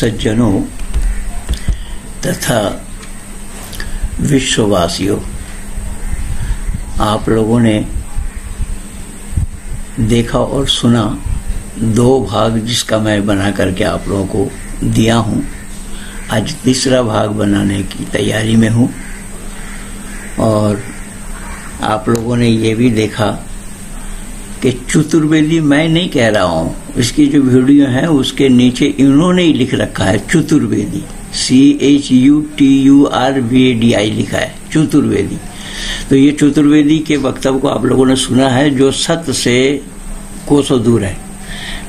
सज्जनों तथा विश्ववासियों, आप लोगों ने देखा और सुना 2 भाग जिसका मैं बना करके आप लोगों को दिया हूं। आज तीसरा भाग बनाने की तैयारी में हूं और आप लोगों ने ये भी देखा कि चतुर्वेदी मैं नहीं कह रहा हूं, इसकी जो वीडियो है उसके नीचे इन्होंने ही लिख रखा है चतुर्वेदी, CHUTURVEDI लिखा है चतुर्वेदी। तो ये चतुर्वेदी के वक्तव्य को आप लोगों ने सुना है जो सत्य से कोसों दूर है।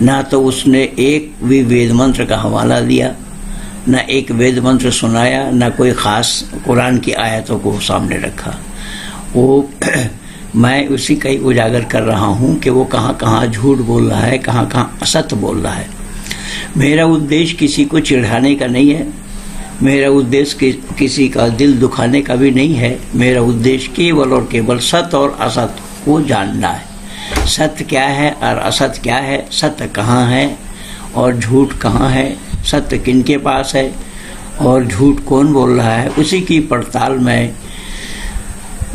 ना तो उसने एक भी वेद मंत्र का हवाला दिया, ना एक वेद मंत्र सुनाया, ना कोई खास कुरान की आयतों को सामने रखा। वो मैं उसी का ही उजागर कर रहा हूं कि वो कहाँ कहाँ झूठ बोल रहा है, कहाँ कहाँ असत्य बोल रहा है। मेरा उद्देश्य किसी को चिढ़ाने का नहीं है, मेरा उद्देश्य किसी का दिल दुखाने का भी नहीं है। मेरा उद्देश्य केवल और केवल सत्य और असत्य को जानना है। सत्य क्या है और असत्य क्या है, सत्य कहाँ है और झूठ कहाँ है, सत्य किनके पास है और झूठ कौन बोल रहा है, उसी की पड़ताल मैं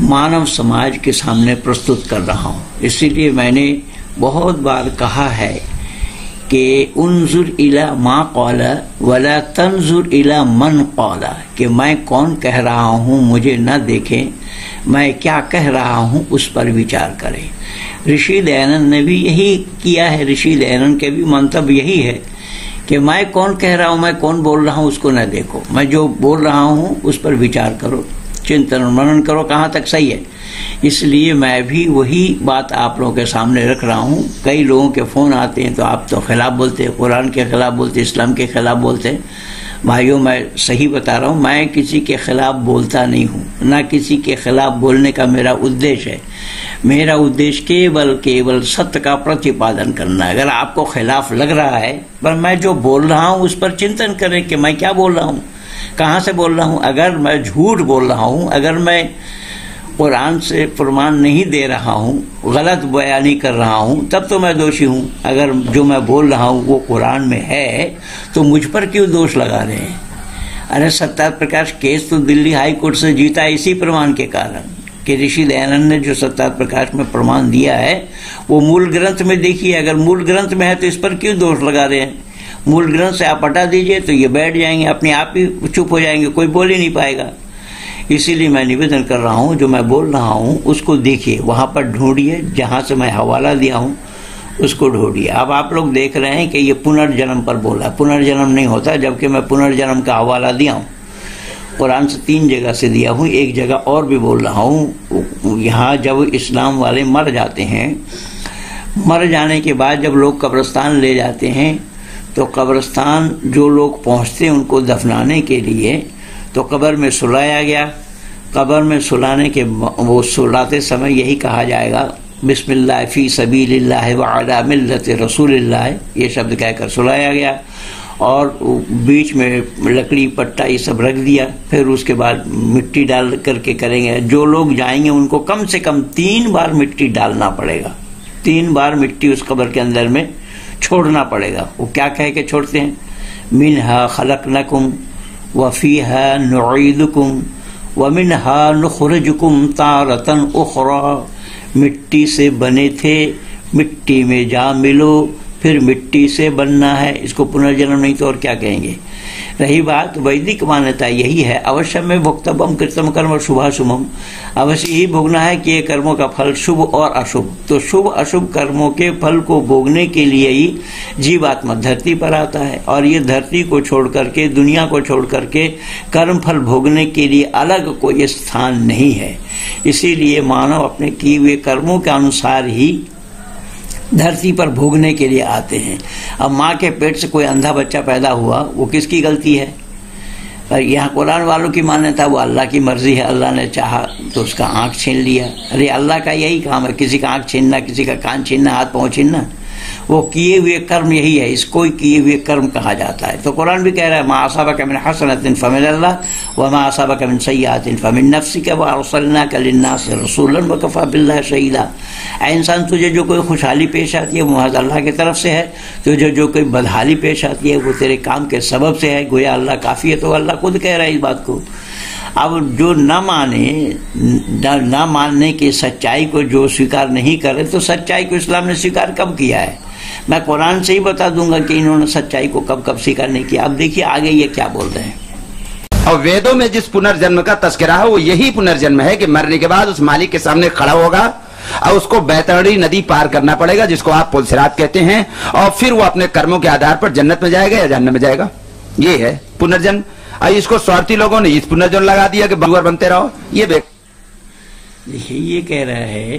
मानव समाज के सामने प्रस्तुत कर रहा हूँ। इसीलिए मैंने बहुत बार कहा है कि उन्जुर इला मा क़ाला वला तंजुर इला मन क़ाला, कि मैं कौन कह रहा हूँ मुझे न देखें, मैं क्या कह रहा हूँ उस पर विचार करें। ऋषि दयानंद ने भी यही किया है। ऋषि दयानंद के भी मंतव्य यही है कि मैं कौन कह रहा हूँ, मैं कौन बोल रहा हूँ उसको न देखो, मैं जो बोल रहा हूँ उस पर विचार करो, चिंतन मनन करो कहाँ तक सही है। इसलिए मैं भी वही बात आप लोगों के सामने रख रहा हूँ। कई लोगों के फ़ोन आते हैं तो आप तो खिलाफ बोलते हैं, कुरान के खिलाफ बोलते, इस्लाम के खिलाफ बोलते हैं। भाइयों, मैं सही बता रहा हूँ, मैं किसी के खिलाफ बोलता नहीं हूँ, ना किसी के खिलाफ बोलने का मेरा उद्देश्य है। मेरा उद्देश्य केवल सत्य का प्रतिपादन करना है। अगर आपको खिलाफ लग रहा है, पर मैं जो बोल रहा हूँ उस पर चिंतन करें कि मैं क्या बोल रहा हूँ, कहाँ से बोल रहा हूँ। अगर मैं झूठ बोल रहा हूँ, अगर मैं कुरान से प्रमाण नहीं दे रहा हूँ, गलत बयानी कर रहा हूँ, तब तो मैं दोषी हूँ। अगर जो मैं बोल रहा हूँ वो कुरान में है तो मुझ पर क्यों दोष लगा रहे हैं। अरे सत्यार्थ प्रकाश केस तो दिल्ली हाई कोर्ट से जीता इसी प्रमाण के कारण कि ऋषि दयानंद ने जो सत्यार्थ प्रकाश में प्रमाण दिया है वो मूल ग्रंथ में देखिए। अगर मूल ग्रंथ में है तो इस पर क्यों दोष लगा रहे हैं। मूल ग्रंथ से आप हटा दीजिए तो ये बैठ जाएंगे, अपने आप ही चुप हो जाएंगे, कोई बोल ही नहीं पाएगा। इसीलिए मैं निवेदन कर रहा हूँ, जो मैं बोल रहा हूँ उसको देखिए, वहाँ पर ढूंढिए, जहाँ से मैं हवाला दिया हूँ उसको ढूंढिए। अब आप लोग देख रहे हैं कि ये पुनर्जन्म पर बोला, पुनर्जन्म नहीं होता, जबकि मैं पुनर्जन्म का हवाला दिया हूँ। कुरान से 3 जगह से दिया हूँ, एक जगह और भी बोल रहा हूँ। यहाँ जब इस्लाम वाले मर जाते हैं, मर जाने के बाद जब लोग कब्रिस्तान ले जाते हैं तो कब्रिस्तान जो लोग पहुँचते हैं उनको दफनाने के लिए तो कब्र में सुलाया गया। कब्र में सुलाने के वो सुलाते समय यही कहा जाएगा, बिस्मिल्लाह फी सबीलिल्लाह व अला मिल्लति रसूलिल्लाह, ये शब्द कहकर सुलाया गया और बीच में लकड़ी पट्टा ये सब रख दिया। फिर उसके बाद मिट्टी डाल करके करेंगे। जो लोग जाएंगे उनको कम से कम 3 बार मिट्टी डालना पड़ेगा, 3 बार मिट्टी उस कब्र के अंदर में छोड़ना पड़ेगा। वो क्या कह के छोड़ते हैं, मिनहा खलकनकुम व फीहा नुईदुकुम व मिनहा नुखरिजुकुम तारतन उखरा। मिट्टी से बने थे, मिट्टी में जा मिलो, फिर मिट्टी से बनना है। इसको पुनर्जन्म नहीं तो और क्या कहेंगे। रही बात वैदिक मान्यता, यही है, अवश्य में भोक्तव्यम कृतम कर्म शुभाशुभम, अवश्य ही भोगना है कि ये कर्मों का फल शुभ और अशुभ। तो शुभ अशुभ कर्मों के फल को भोगने के लिए ही जीवात्मा धरती पर आता है और ये धरती को छोड़ करके, दुनिया को छोड़ करके कर्म फल भोगने के लिए अलग कोई स्थान नहीं है। इसीलिए मानव अपने किए हुए कर्मों के अनुसार ही धरती पर भोगने के लिए आते हैं। अब माँ के पेट से कोई अंधा बच्चा पैदा हुआ, वो किसकी गलती है। और यहाँ कुरान वालों की मान्यता वो अल्लाह की मर्जी है, अल्लाह ने चाहा तो उसका आँख छीन लिया। अरे अल्लाह का यही काम है, किसी का आँख छीनना, किसी का कान छीनना, हाथ पाँव छीनना। वो किए हुए कर्म यही है, इसको ही किए हुए कर्म कहा जाता है। तो कुरान भी कह रहा है मा असाबक मिन हसनतिन फमिनल्लाह व मा असाबक मिन सय्यतिन फमिन नफ्सिक व अरसलनाका लिन्नासि रसूलन व कफा बिल्लाहि शहीदा। ऐ इंसान, तुझे जो कोई खुशहाली पेश आती है वो महज अल्लाह की तरफ से है, तुझे जो कोई बदहाली पेश आती है वो तेरे काम के सबब से है। गोया अल्लाह काफ़ी है। तो अल्लाह खुद कह रहा है इस बात को। अब जो न मानने की सच्चाई को जो स्वीकार नहीं करे, तो सच्चाई को इस्लाम ने स्वीकार कब किया है? मैं कुरान से ही बता दूंगा कि इन्होंने सच्चाई को कब कब स्वीकार नहीं किया। अब देखिए आगे ये क्या बोल रहे हैं। और वेदों में जिस पुनर्जन्म का तस्करा है वो यही पुनर्जन्म है कि मरने के बाद उस मालिक के सामने खड़ा होगा और उसको बैतरणी नदी पार करना पड़ेगा, जिसको आप पुलसिरात कहते हैं, और फिर वो अपने कर्मों के आधार पर जन्नत में जाएगा या जहन्नम में जाएगा। ये है पुनर्जन्म। और इसको स्वार्थी लोगों ने इस पुनर्जन्म लगा दिया कि बंदूर बनते रहो। ये देखिए ये कह रहा है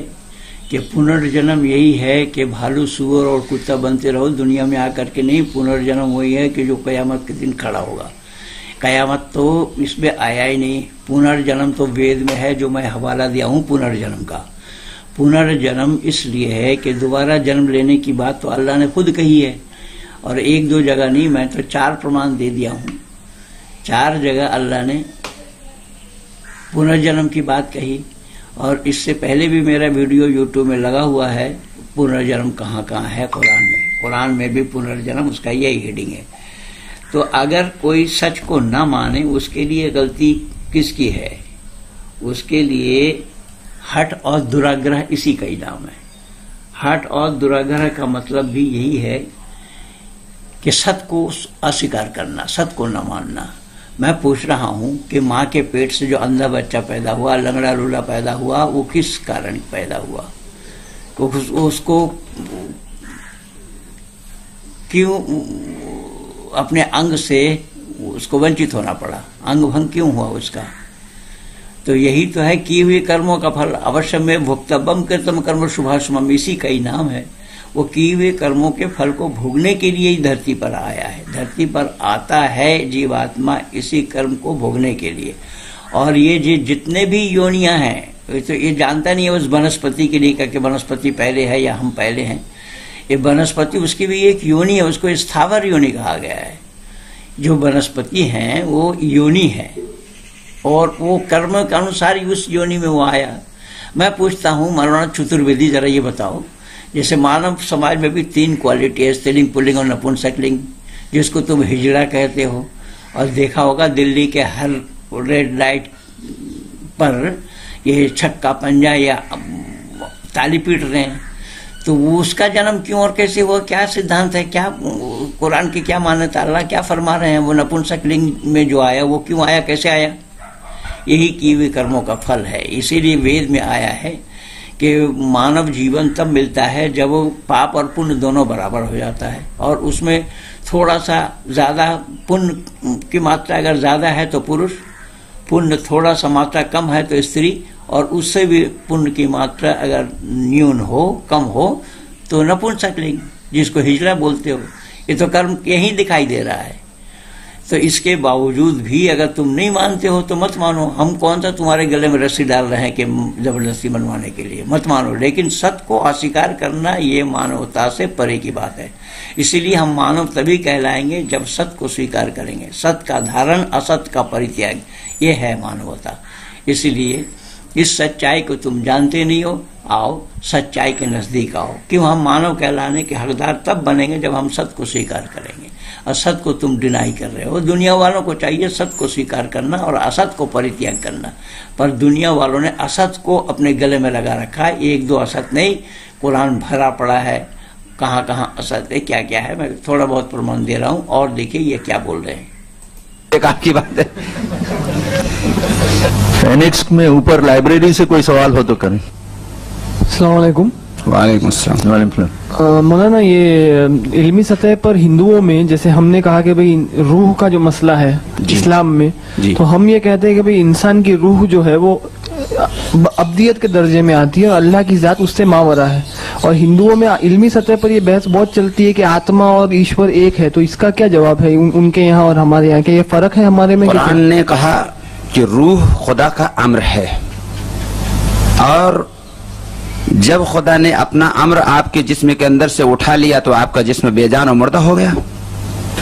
कि पुनर्जन्म यही है कि भालू सूअर और कुत्ता बनते रहो दुनिया में आकर के नहीं। पुनर्जन्म वही है कि जो कयामत के दिन खड़ा होगा। कयामत तो इसमें आया ही नहीं। पुनर्जन्म तो वेद में है, जो मैं हवाला दिया हूँ पुनर्जन्म का। पुनर्जन्म इसलिए है कि दोबारा जन्म लेने की बात तो अल्लाह ने खुद कही है, और एक दो जगह नहीं, मैं तो 4 प्रमाण दे दिया हूँ। 4 जगह अल्लाह ने पुनर्जन्म की बात कही। और इससे पहले भी मेरा वीडियो यूट्यूब में लगा हुआ है, पुनर्जन्म कहाँ कहाँ है कुरान में। कुरान में भी पुनर्जन्म, उसका यही हेडिंग है। तो अगर कोई सच को न माने, उसके लिए गलती किसकी है? उसके लिए हठ और दुराग्रह, इसी का ही नाम है। हठ और दुराग्रह का मतलब भी यही है कि सत्य को अस्वीकार करना, सत्य को न मानना। मैं पूछ रहा हूं कि माँ के पेट से जो अंधा बच्चा पैदा हुआ, लंगड़ा लूला पैदा हुआ, वो किस कारण पैदा हुआ? उसको क्यों अपने अंग से उसको वंचित होना पड़ा? अंग भंग क्यों हुआ उसका? तो यही तो है किए हुए कर्मों का फल। अवश्य में भुक्तव्यम कृतम कर्म शुभाशुभम, इसी का ही नाम है। वो किए हुए कर्मों के फल को भोगने के लिए ही धरती पर आया है। धरती पर आता है जीवात्मा इसी कर्म को भोगने के लिए। और ये जितने भी योनियां हैं, तो ये जानता नहीं है उस वनस्पति के लिए कि वनस्पति पहले है या हम पहले हैं। ये वनस्पति उसकी भी एक योनि है, उसको स्थावर योनि कहा गया है। जो वनस्पति हैं वो योनि है, और वो कर्म के अनुसार ही उस योनि में वो आया। मैं पूछता हूँ मौलाना चतुर्वेदी, जरा ये बताओ, जैसे मानव समाज में भी 3 क्वालिटी है, स्त्रीलिंग, पुल्लिंग और नपुंसकलिंग, जिसको तुम हिजड़ा कहते हो। और देखा होगा दिल्ली के हर रेड लाइट पर ये छक्का पंजा या ताली पीट रहे हैं। तो वो उसका जन्म क्यों और कैसे हुआ? क्या सिद्धांत है? क्या कुरान की क्या मान्यता? अल्लाह क्या फरमा रहे हैं? वो नपुंसकलिंग में जो आया वो क्यों आया, कैसे आया? यही किए हुए कर्मों का फल है। इसीलिए वेद में आया है कि मानव जीवन तब मिलता है जब वो पाप और पुण्य दोनों बराबर हो जाता है। और उसमें थोड़ा सा ज्यादा पुण्य की मात्रा अगर ज्यादा है तो पुरुष, पुण्य थोड़ा सा मात्रा कम है तो स्त्री, और उससे भी पुण्य की मात्रा अगर न्यून हो, कम हो, तो नपुंसकलिंग, जिसको हिजड़ा बोलते हो। ये तो कर्म यही दिखाई दे रहा है। तो इसके बावजूद भी अगर तुम नहीं मानते हो तो मत मानो। हम कौन सा तुम्हारे गले में रस्सी डाल रहे हैं कि जबरदस्ती मनवाने के लिए? मत मानो। लेकिन सत्य को अस्वीकार करना ये मानवता से परे की बात है। इसीलिए हम मानव तभी कहलाएंगे जब सत्य को स्वीकार करेंगे। सत्य का धारण, असत्य का परित्याग, ये है मानवता। इसीलिए इस सच्चाई को तुम जानते नहीं हो, आओ सच्चाई के नजदीक आओ। क्यों? हम मानव कहलाने के हकदार तब बनेंगे जब हम सत्य को स्वीकार करेंगे। असत को तुम डिनाई कर रहे हो। दुनिया वालों को चाहिए सत्य को स्वीकार करना और असत को परित्याग करना, पर दुनिया वालों ने असत को अपने गले में लगा रखा है। 1-2 असत नहीं, कुरान भरा पड़ा है, कहाँ कहाँ असत है, क्या क्या है। मैं थोड़ा बहुत प्रमाण दे रहा हूँ, और देखिए ये क्या बोल रहे हैं। एक आपकी बात है। फेनिक्स में ऊपर लाइब्रेरी से कोई सवाल हो तो करें। अस्सलाम वालेकुम। वालेकुम अस्सलाम। मौलाना, ये इल्मी सतह पर हिंदुओं में, जैसे हमने कहा कि भाई रूह का जो मसला है इस्लाम में, तो हम ये कहते हैं कि भाई इंसान की रूह जो है वो अब्दियत के दर्जे में आती है और अल्लाह की जात उससे मावरा है। और हिंदुओं में इल्मी सतह पर ये बहस बहुत चलती है कि आत्मा और ईश्वर एक है। तो इसका क्या जवाब है उनके यहाँ और हमारे यहाँ? के ये फर्क है हमारे में? कुरान ने कहा कि रूह खुदा का अम्र है, और जब खुदा ने अपना अम्र आपके जिस्म के अंदर से उठा लिया तो आपका जिस्म बेजान और मुर्दा हो गया।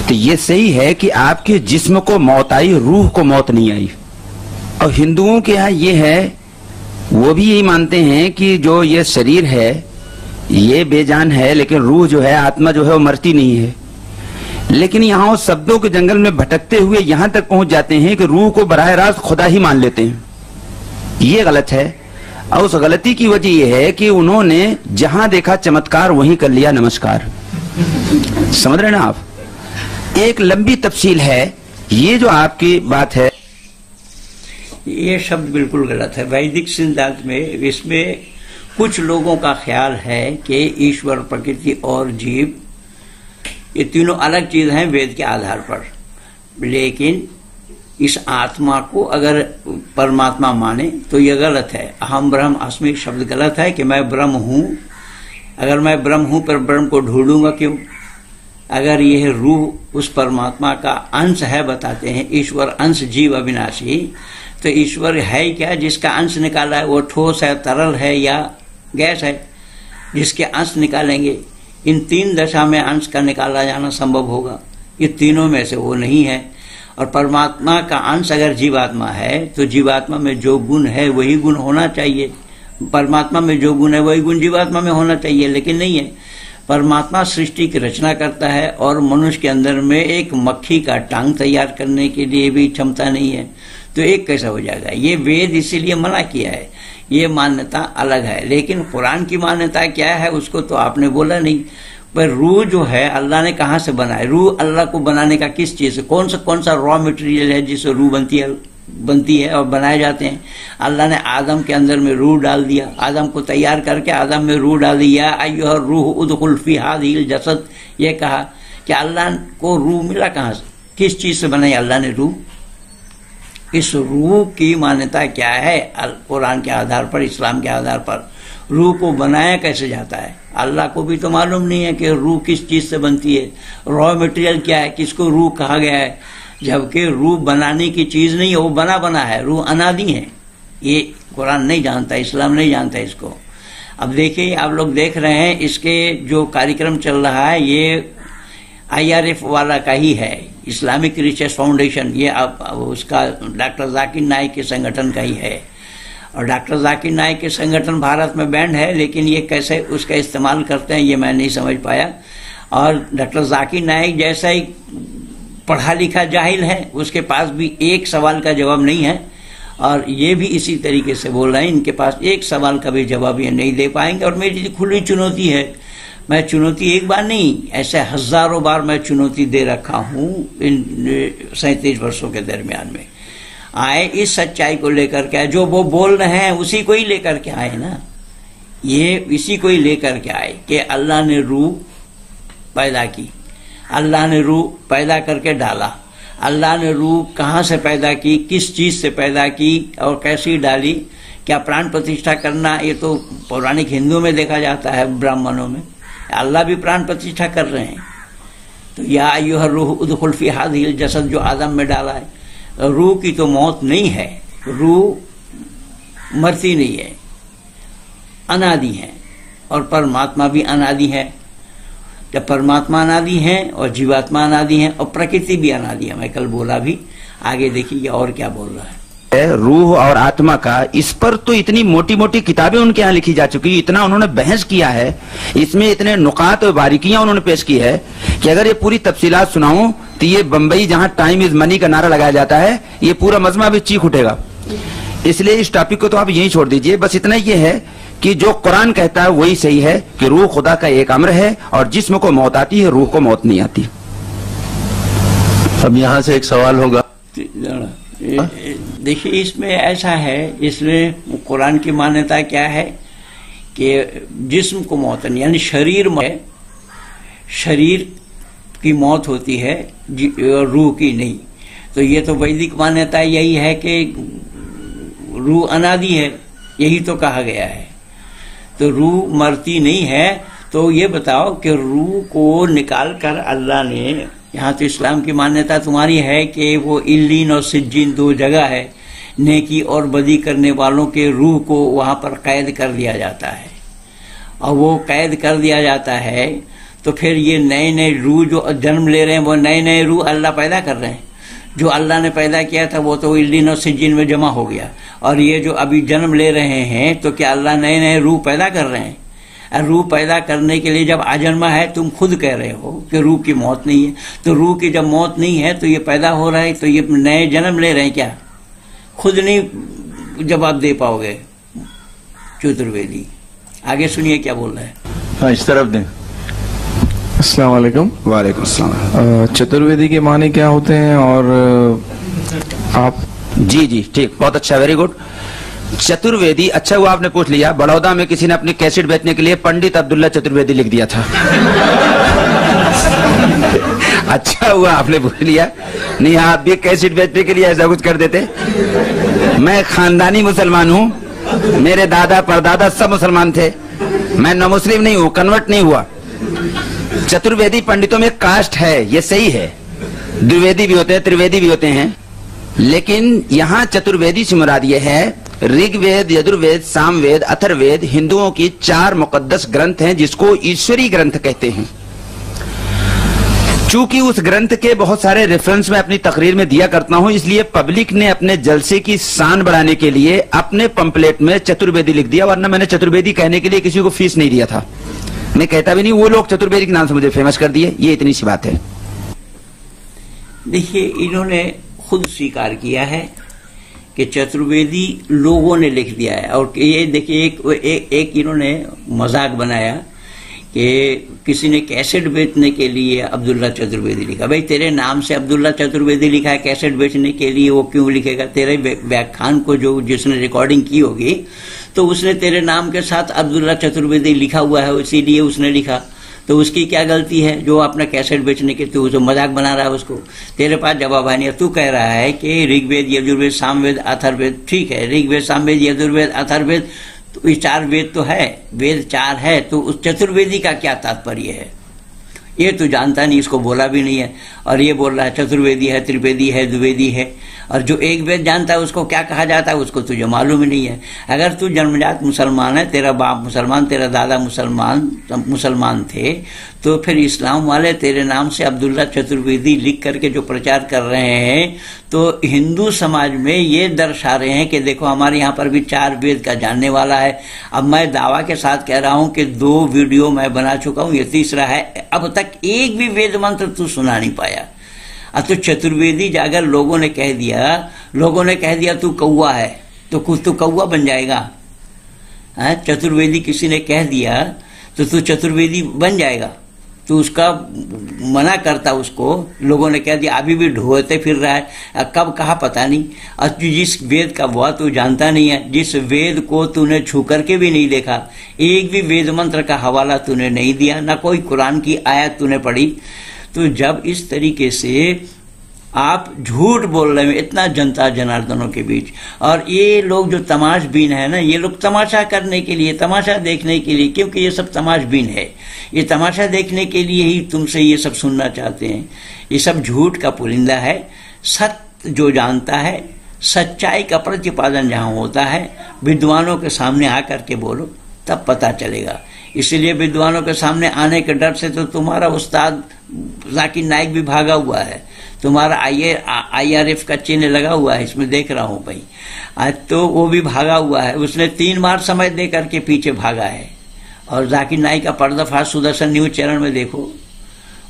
तो ये सही है कि आपके जिस्म को मौत आई, रूह को मौत नहीं आई। और हिंदुओं के यहाँ ये है, वो भी यही मानते हैं कि जो ये शरीर है ये बेजान है, लेकिन रूह जो है, आत्मा जो है वो मरती नहीं है। लेकिन यहाँ उस शब्दों के जंगल में भटकते हुए यहाँ तक पहुंच जाते हैं कि रूह को बराह रास्त खुदा ही मान लेते हैं। ये गलत है। और उस गलती की वजह यह है कि उन्होंने जहां देखा चमत्कार वहीं कर लिया नमस्कार। समझ रहे ना आप? एक लंबी तफसील है। ये जो आपकी बात है, ये शब्द बिल्कुल गलत है। वैदिक सिद्धांत में इसमें कुछ लोगों का ख्याल है कि ईश्वर, प्रकृति और जीव ये तीनों अलग चीज हैं वेद के आधार पर। लेकिन इस आत्मा को अगर परमात्मा माने तो यह गलत है। अहम ब्रह्म अस्मि शब्द गलत है कि मैं ब्रह्म हूं। अगर मैं ब्रह्म हूं पर ब्रह्म को ढूंढूंगा क्यों? अगर यह रूह उस परमात्मा का अंश है, बताते हैं ईश्वर अंश जीव अविनाशी, तो ईश्वर है क्या जिसका अंश निकाला है? वो ठोस है, तरल है या गैस है? जिसके अंश निकालेंगे, इन तीन दशा में अंश का निकाला जाना संभव होगा। ये तीनों में से वो नहीं है। और परमात्मा का अंश अगर जीवात्मा है तो जीवात्मा में जो गुण है वही गुण होना चाहिए। परमात्मा में जो गुण है वही गुण जीवात्मा में होना चाहिए, लेकिन नहीं है। परमात्मा सृष्टि की रचना करता है और मनुष्य के अंदर में एक मक्खी का टांग तैयार करने के लिए भी क्षमता नहीं है, तो एक कैसा हो जाएगा? ये वेद इसीलिए मना किया है। ये मान्यता अलग है। लेकिन कुरान की मान्यता क्या है उसको तो आपने बोला नहीं। पर रूह जो है अल्लाह ने कहां से बनाया? रूह अल्लाह को बनाने का किस चीज से, कौन सा रॉ मटेरियल है जिससे रूह बनती है और बनाए जाते हैं? अल्लाह ने आदम के अंदर में रूह डाल दिया, आदम को तैयार करके आदम में रूह डाल दिया। अय्युहा रूह उदखुल फी हाज़िहिल जसद, ये कहा कि अल्लाह को रूह मिला कहां से? किस चीज से बनाई अल्लाह ने रूह? इस रूह की मान्यता क्या है? कुरान के आधार पर, इस्लाम के आधार पर रूह को बनाया कैसे जाता है? अल्लाह को भी तो मालूम नहीं है कि रूह किस चीज से बनती है, रॉ मटेरियल क्या है, किसको रूह कहा गया है। जबकि रूह बनाने की चीज नहीं है, वो बना है। रूह अनादि है। ये कुरान नहीं जानता, इस्लाम नहीं जानता इसको। अब देखिए, आप लोग देख रहे हैं इसके जो कार्यक्रम चल रहा है ये IRF वाला का ही है, इस्लामिक रिसर्च फाउंडेशन। ये अब उसका डॉक्टर जाकिर नाइक के संगठन का ही है। और डॉक्टर जाकिर नाइक के संगठन भारत में बैंड है, लेकिन ये कैसे उसका इस्तेमाल करते हैं ये मैं नहीं समझ पाया। और डॉक्टर जाकिर नाइक जैसा ही पढ़ा लिखा जाहिल है, उसके पास भी एक सवाल का जवाब नहीं है। और ये भी इसी तरीके से बोल रहे हैं, इनके पास एक सवाल का भी जवाब ये नहीं दे पाएंगे। और मेरी खुली चुनौती है, मैं चुनौती एक बार नहीं, ऐसे हजारों बार मैं चुनौती दे रखा हूं इन 37 वर्षों के दरमियान में। आए इस सच्चाई को लेकर के, जो वो बोल रहे हैं उसी को ही लेकर के आए ना। ये इसी को ही लेकर के आए कि अल्लाह ने रूह पैदा की, अल्लाह ने रूह पैदा करके डाला। अल्लाह ने रूह कहां से पैदा की, किस चीज से पैदा की और कैसी डाली? क्या प्राण प्रतिष्ठा करना? ये तो पौराणिक हिंदुओं में देखा जाता है, ब्राह्मणों में। अल्लाह भी प्राण प्रतिष्ठा कर रहे हैं। तो या अय्युहा रूह उदखुल फी हाज़िहिल जसद, जो आदम में डाला है। रूह की तो मौत नहीं है, रूह मरती नहीं है, अनादि है। और परमात्मा भी अनादि है। जब परमात्मा अनादि है और जीवात्मा अनादि है और प्रकृति भी अनादि है। मैं कल बोला भी, आगे देखिए और क्या बोल रहा है। रूह और आत्मा का, इस पर तो इतनी मोटी मोटी किताबें उनके यहाँ लिखी जा चुकी है, इतना उन्होंने बहस किया है, इसमें इतने नुकात और बारीकियां उन्होंने पेश की है कि अगर ये पूरी तफसीलात सुनाऊं तो ये बंबई जहां टाइम इज मनी का नारा लगाया जाता है, ये पूरा मजमा भी चीख उठेगा। इसलिए इस टॉपिक को तो आप यहीं छोड़ दीजिए। बस इतना ये है कि जो कुरान कहता है वही सही है कि रूह खुदा का एक अम्र है और जिस्म को मौत आती है, रूह को मौत नहीं आती। अब यहाँ से एक सवाल होगा। देखिए, इसमें ऐसा है, इसमें कुरान की मान्यता क्या है कि जिस्म को मौत नहीं, यानी शरीर में शरीर की मौत होती है, रूह की नहीं। तो ये तो वैदिक मान्यता यही है कि रूह अनादि है, यही तो कहा गया है। तो रूह मरती नहीं है। तो ये बताओ कि रूह को निकाल कर अल्लाह ने, यहाँ तो इस्लाम की मान्यता तुम्हारी है कि वो इल्लीन और सिज्जीन 2 जगह है, नेकी और बदी करने वालों के रूह को वहां पर कैद कर दिया जाता है। और वो कैद कर दिया जाता है, तो फिर ये नए नए रूह जो जन्म ले रहे हैं वो नए नए रूह अल्लाह पैदा कर रहे हैं। जो अल्लाह ने पैदा किया था वो तो इल्लीन और सिज्जीन में जमा हो गया, और ये जो अभी जन्म ले रहे हैं तो क्या अल्लाह नए नए रूह पैदा कर रहे हैं? रूह पैदा करने के लिए जब आजन्मा है, तुम खुद कह रहे हो कि रूह की मौत नहीं है, तो रूह की जब मौत नहीं है तो ये पैदा हो रहा है, तो ये नए जन्म ले रहे हैं क्या? खुद नहीं जवाब दे पाओगे चतुर्वेदी। आगे सुनिए क्या बोल रहे हैं। हाँ, इस तरफ दें। अस्सलाम वालेकुम। वालेकुम अस्सलाम। चतुर्वेदी के माने क्या होते हैं और आप? जी जी, ठीक, बहुत अच्छा, वेरी गुड। चतुर्वेदी, अच्छा हुआ आपने पूछ लिया। बड़ौदा में किसी ने अपनी कैसेट बेचने के लिए पंडित अब्दुल्ला चतुर्वेदी लिख दिया था। अच्छा हुआ आपने पूछ लिया, नहीं आप भी कैसेट बेचने के लिए ऐसा कुछ कर देते। मैं खानदानी मुसलमान हूँ, मेरे दादा परदादा सब मुसलमान थे, मैं न मुस्लिम नहीं हूँ, कन्वर्ट नहीं हुआ। चतुर्वेदी पंडितों में कास्ट है, ये सही है, द्विवेदी भी होते हैं, त्रिवेदी भी होते हैं, लेकिन यहाँ चतुर्वेदी से मुराद ये है ऋग्वेद, यजुर्वेद, सामवेद, अथर्ववेद हिंदुओं की 4 मुकद्दस ग्रंथ हैं जिसको ईश्वरी ग्रंथ कहते हैं। चूंकि उस ग्रंथ के बहुत सारे रेफरेंस मैं अपनी तकरीर में दिया करता हूं, इसलिए पब्लिक ने अपने जलसे की शान बढ़ाने के लिए अपने पंपलेट में चतुर्वेदी लिख दिया, वरना मैंने चतुर्वेदी कहने के लिए किसी को फीस नहीं दिया था, मैं कहता भी नहीं, वो लोग चतुर्वेदी के नाम से मुझे फेमस कर दिए। ये इतनी सी बात है। देखिए, इन्होंने खुद स्वीकार किया है कि चतुर्वेदी लोगों ने लिख दिया है, और ये देखिए एक इन्होंने मजाक बनाया कि किसी ने कैसेट बेचने के लिए अब्दुल्ला चतुर्वेदी लिखा। भाई तेरे नाम से अब्दुल्ला चतुर्वेदी लिखा है, कैसेट बेचने के लिए वो क्यों लिखेगा? तेरे व्याख्यान को जो जिसने रिकॉर्डिंग की होगी तो उसने तेरे नाम के साथ अब्दुल्ला चतुर्वेदी लिखा हुआ है, इसीलिए उसने लिखा। तो उसकी क्या गलती है जो अपना कैसेट बेचने के तू जो मजाक बना रहा है उसको? तेरे पास जवाब है नहीं। तू कह रहा है कि ऋग्वेद, यजुर्वेद, सामवेद, अथर्ववेद, ठीक है, ऋग्वेद, सामवेद, यजुर्वेद, अथर्ववेद, तो ये 4 वेद तो है, वेद 4 है, तो उस चतुर्वेदी का क्या तात्पर्य है? ये तो जानता नहीं, इसको बोला भी नहीं है, और ये बोल रहा है चतुर्वेदी है, त्रिवेदी है, द्विवेदी है, और जो एक वेद जानता है उसको क्या कहा जाता है उसको तुझे मालूम ही नहीं है। अगर तू जन्मजात मुसलमान है, तेरा बाप मुसलमान, तेरा दादा मुसलमान थे, तो फिर इस्लाम वाले तेरे नाम से अब्दुल्ला चतुर्वेदी लिख करके जो प्रचार कर रहे हैं, तो हिंदू समाज में ये दर्शा रहे हैं कि देखो हमारे यहाँ पर भी 4 वेद का जानने वाला है। अब मैं दावा के साथ कह रहा हूं कि 2 वीडियो मैं बना चुका हूं, ये तीसरा है। अब तक एक भी वेद मंत्र तू सुना नहीं पाया। अब तो चतुर्वेदी अगर लोगों ने कह दिया तू कौवा है, तो कुछ तो कौवा बन जाएगा। चतुर्वेदी किसी ने कह दिया तो तू चतुर्वेदी बन जाएगा। तो उसका मना करता, उसको लोगों ने कह दिया, अभी भी ढोते फिर रहा है, कब कहा पता नहीं। और जिस वेद का वो तू जानता नहीं है, जिस वेद को तूने छू करके भी नहीं देखा, एक भी वेद मंत्र का हवाला तूने नहीं दिया, ना कोई कुरान की आयत तूने पढ़ी, तो जब इस तरीके से आप झूठ बोल रहे हैं इतना जनता जनार्दनों के बीच, और ये लोग जो तमाशबीन है ना, ये लोग तमाशा करने के लिए, तमाशा देखने के लिए, क्योंकि ये सब तमाशबीन है, ये तमाशा देखने के लिए ही तुमसे ये सब सुनना चाहते हैं। ये सब झूठ का पुलिंदा है। सत्य जो जानता है, सच्चाई का प्रतिपादन जहां होता है, विद्वानों के सामने आकर के बोलो, तब पता चलेगा। इसलिए विद्वानों के सामने आने के डर से तो तुम्हारा उस्ताद जाकिर नाइक भी भागा हुआ है, तुम्हारा IRF का चिन्ह लगा हुआ है, इसमें देख रहा हूं भाई, आज तो वो भी भागा हुआ है। उसने 3 बार समय दे करके पीछे भागा है। और जाकिर नाइक का पर्दाफाश सुदर्शन न्यूज चैनल में देखो,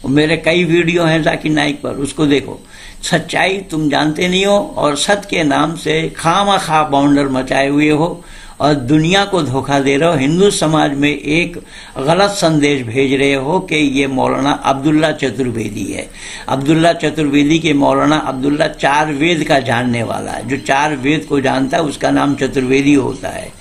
मेरे कई वीडियो हैं जाकिर नाइक पर, उसको देखो। सच्चाई तुम जानते नहीं हो, और सत्य के नाम से खामखा बाउंडर मचाए हुए हो, और दुनिया को धोखा दे रहे हो। हिंदू समाज में एक गलत संदेश भेज रहे हो कि ये मौलाना अब्दुल्ला चतुर्वेदी है। अब्दुल्ला चतुर्वेदी के मौलाना अब्दुल्ला 4 वेद का जानने वाला है। जो 4 वेद को जानता है उसका नाम चतुर्वेदी होता है,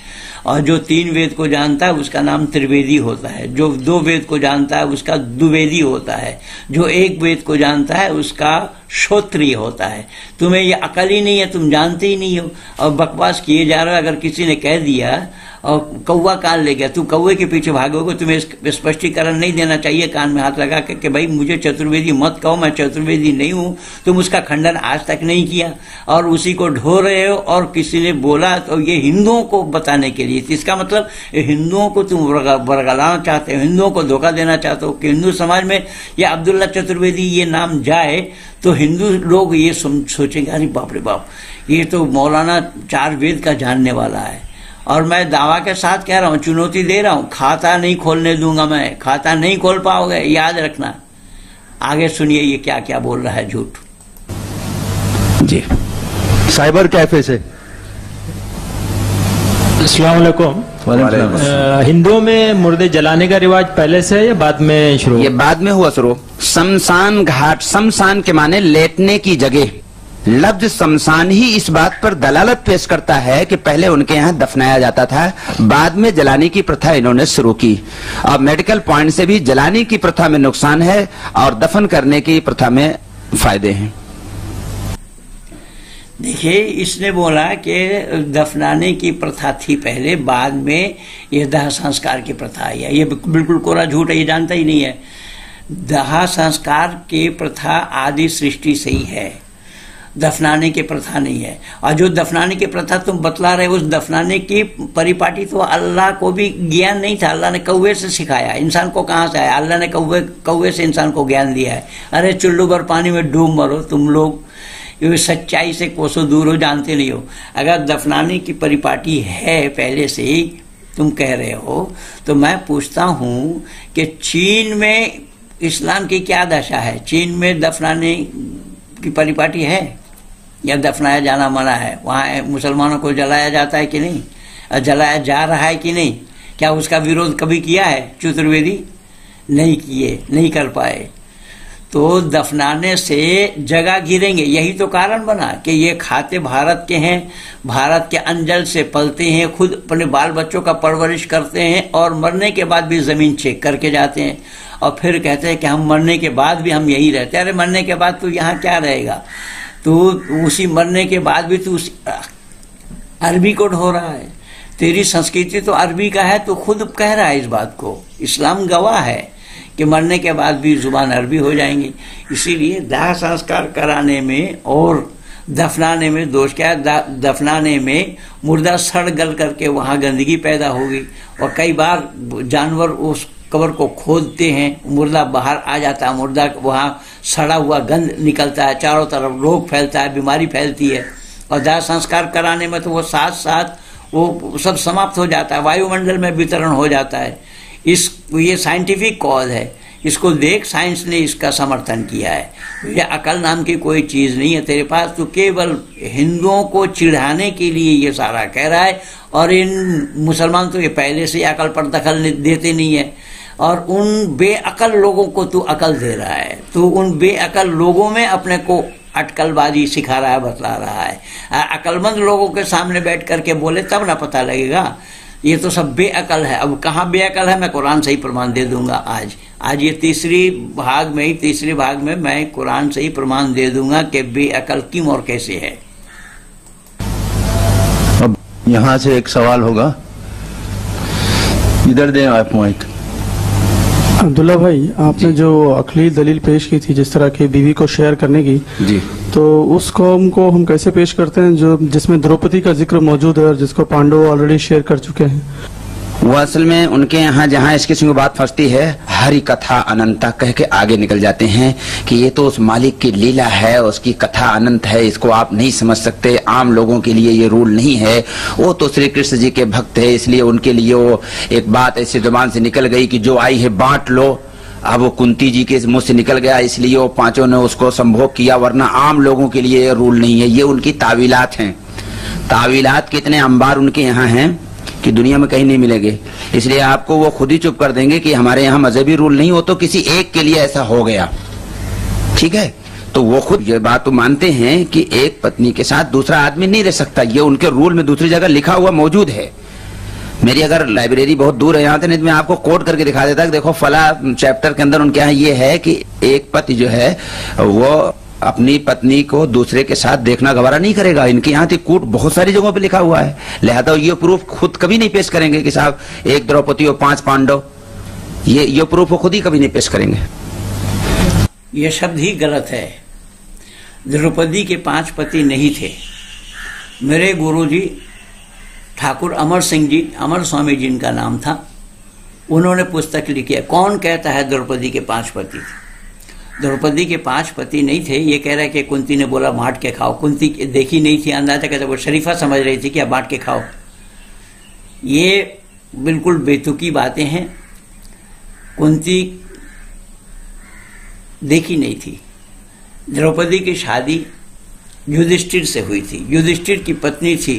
और जो 3 वेद को जानता है उसका नाम त्रिवेदी होता है, जो 2 वेद को जानता है उसका द्विवेदी होता है, जो 1 वेद को जानता है उसका श्रोत्रिय होता है। तुम्हें ये अकल ही नहीं है, तुम जानते ही नहीं हो और बकवास किए जा रहे हो। अगर किसी ने कह दिया और कौवा कान ले गया, तू कौवे के पीछे भागोगे, तुम्हें स्पष्टीकरण नहीं देना चाहिए कान में हाथ लगा के कि भाई मुझे चतुर्वेदी मत कहो, मैं चतुर्वेदी नहीं हूं। तुम उसका खंडन आज तक नहीं किया और उसी को ढो रहे हो। और किसी ने बोला तो ये हिंदुओं को बताने के लिए, इसका मतलब हिंदुओं को तुम बरगलाना चाहते हो, हिंदुओं को धोखा देना चाहते हो कि हिंदू समाज में ये अब्दुल्ला चतुर्वेदी ये नाम जाए तो हिंदू लोग ये सोचेंगे अरे बाप रे बाप, ये तो मौलाना 4 वेद का जानने वाला है। और मैं दावा के साथ कह रहा हूं, चुनौती दे रहा हूं, खाता नहीं खोलने दूंगा मैं, खाता नहीं खोल पाओगे, याद रखना। आगे सुनिए ये क्या क्या बोल रहा है झूठ जी। साइबर कैफे से अस्सलाम वालेकुम। हिंदुओं में मुर्दे जलाने का रिवाज पहले से है या बाद में शुरू? ये बाद में हुआ शुरू। शमशान घाट, शमशान के माने लेटने की जगह। लफ्ज शमशान ही इस बात पर दलालत पेश करता है कि पहले उनके यहाँ दफनाया जाता था, बाद में जलाने की प्रथा इन्होंने शुरू की। अब मेडिकल पॉइंट से भी जलाने की प्रथा में नुकसान है और दफन करने की प्रथा में फायदे हैं। देखिए, इसने बोला कि दफनाने की प्रथा थी पहले, बाद में ये दाह संस्कार की प्रथा आई है। ये बिल्कुल कोरा झूठ है, ये जानता ही नहीं है। दाह संस्कार की प्रथा आदि सृष्टि से ही है, दफनाने की प्रथा नहीं है। और जो दफनाने की प्रथा तुम बतला रहे हो, उस दफनाने की परिपाटी तो अल्लाह को भी ज्ञान नहीं था। अल्लाह ने कौवे से सिखाया, इंसान को कहाँ से आया? अल्लाह ने कौवे से इंसान को ज्ञान दिया है। अरे चुल्लू भर पानी में डूब मरो, तुम लोग ये सच्चाई से कोसों दूर हो, जानते नहीं हो। अगर दफनाने की परिपाटी है पहले से ही तुम कह रहे हो, तो मैं पूछता हूं कि चीन में इस्लाम की क्या दशा है? चीन में दफनाने की परिपाटी है या दफनाया जाना मना है? वहां मुसलमानों को जलाया जाता है कि नहीं, जलाया जा रहा है कि नहीं? क्या उसका विरोध कभी किया है चतुर्वेदी? नहीं किए, नहीं कर पाए। तो दफनाने से जगह गिरेंगे, यही तो कारण बना कि ये खाते भारत के हैं, भारत के अंजल से पलते हैं, खुद अपने बाल बच्चों का परवरिश करते हैं और मरने के बाद भी जमीन चेक करके जाते हैं और फिर कहते हैं कि हम मरने के बाद भी हम यही रहते हैं। अरे मरने के बाद तो यहाँ क्या रहेगा? तो उसी मरने के बाद भी तो उस अरबी को ढो रहा है। तेरी संस्कृति तो अरबी का है, तो खुद कह रहा है इस बात को। इस्लाम गवाह है कि मरने के बाद भी जुबान अरबी हो जाएंगी। इसीलिए दाह संस्कार कराने में और दफनाने में दोष क्या है? दफनाने में मुर्दा सड़ गल करके वहां गंदगी पैदा होगी और कई बार जानवर उस कब्र को खोदते हैं, मुर्दा बाहर आ जाता है, मुर्दा वहां सड़ा हुआ गंध निकलता है, चारों तरफ रोग फैलता है, बीमारी फैलती है। और दाह संस्कार कराने में तो वो साथ साथ वो सब समाप्त हो जाता है, वायुमंडल में वितरण हो जाता है। ये साइंटिफिक कॉज है, इसको देख, साइंस ने इसका समर्थन किया है। ये अकल नाम की कोई चीज नहीं है तेरे पास, तो केवल हिंदुओं को चिढ़ाने के लिए ये सारा कह रहा है। और इन मुसलमान तो ये पहले से अकल पर दखल देते नहीं है और उन बेअकल लोगों को तू अकल दे रहा है। तो उन बेअकल लोगों में अपने को अटकलबाजी सिखा रहा है, बतला रहा है। अकलमंद लोगों के सामने बैठ करके बोले तब ना पता लगेगा। ये तो सब बेअकल है। अब कहाँ बेअकल है, मैं कुरान से ही प्रमाण दे दूंगा। आज ये तीसरे भाग में मैं कुरान से ही प्रमाण दे दूंगा कि बेअकल क्यों और कैसे है। अब यहाँ से एक सवाल होगा, इधर दें आप माइक। अब्दुल्ला भाई, आपने जो अखिली दलील पेश की थी जिस तरह की बीवी को शेयर करने की जी, तो उस कौम को हम कैसे पेश करते हैं जो जिसमें द्रौपदी का जिक्र मौजूद है और जिसको पांडव ऑलरेडी शेयर कर चुके हैं? वो असल में उनके यहाँ जहाँ इस किस्म की बात फंसती है, हरि कथा अनंता कह के आगे निकल जाते हैं कि ये तो उस मालिक की लीला है, उसकी कथा अनंत है, इसको आप नहीं समझ सकते, आम लोगों के लिए ये रूल नहीं है। वो तो श्री कृष्ण जी के भक्त है, इसलिए उनके लिए वो एक बात ऐसी जुबान से निकल गई कि जो आई है बांट लो। अब वो कुंती जी के मुंह से निकल गया, इसलिए वो पांचों ने उसको संभोग किया, वरना आम लोगों के लिए ये रूल नहीं है। ये उनकी तावीलात हैं। तावीलात कितने अंबार उनके यहाँ हैं कि दुनिया में कहीं नहीं मिलेंगे। इसलिए आपको वो खुद ही चुप कर देंगे कि हमारे यहाँ मजहबी रूल नहीं हो, तो किसी एक के लिए ऐसा हो गया, ठीक है। तो वो खुद ये बात तो मानते हैं कि एक पत्नी के साथ दूसरा आदमी नहीं रह सकता, ये उनके रूल में दूसरी जगह लिखा हुआ मौजूद है। मेरी अगर लाइब्रेरी बहुत दूर है यहाँ से, नहीं तो मैं आपको कोट करके दिखा देता कि देखो फला चैप्टर के अंदर उनके यहाँ ये है कि एक पति जो है वो अपनी पत्नी को दूसरे के साथ देखना गवारा नहीं करेगा। इनके यहाँ कूट बहुत सारी जगहों पे लिखा हुआ है, लिहाजा ये प्रूफ खुद कभी नहीं पेश करेंगे कि साहब 1 द्रौपदी और 5 पांडव, ये प्रूफ वो खुद ही कभी नहीं पेश करेंगे। ये शब्द ही गलत है। द्रौपदी के 5 पति नहीं थे। मेरे गुरुजी ठाकुर अमर सिंह जी, अमर स्वामी जी इनका नाम था, उन्होंने पुस्तक लिखी है। कौन कहता है द्रौपदी के 5 पति थे? द्रौपदी के 5 पति नहीं थे। ये कह रहा है कि कुंती ने बोला बांट के खाओ। कुंती देखी नहीं थी, अंदाजा कहते वो शरीफा समझ रही थी कि आप बांट के खाओ। ये बिल्कुल बेतुकी बातें हैं। कुंती देखी नहीं थी। द्रौपदी की शादी युधिष्ठिर से हुई थी। युधिष्ठिर की पत्नी थी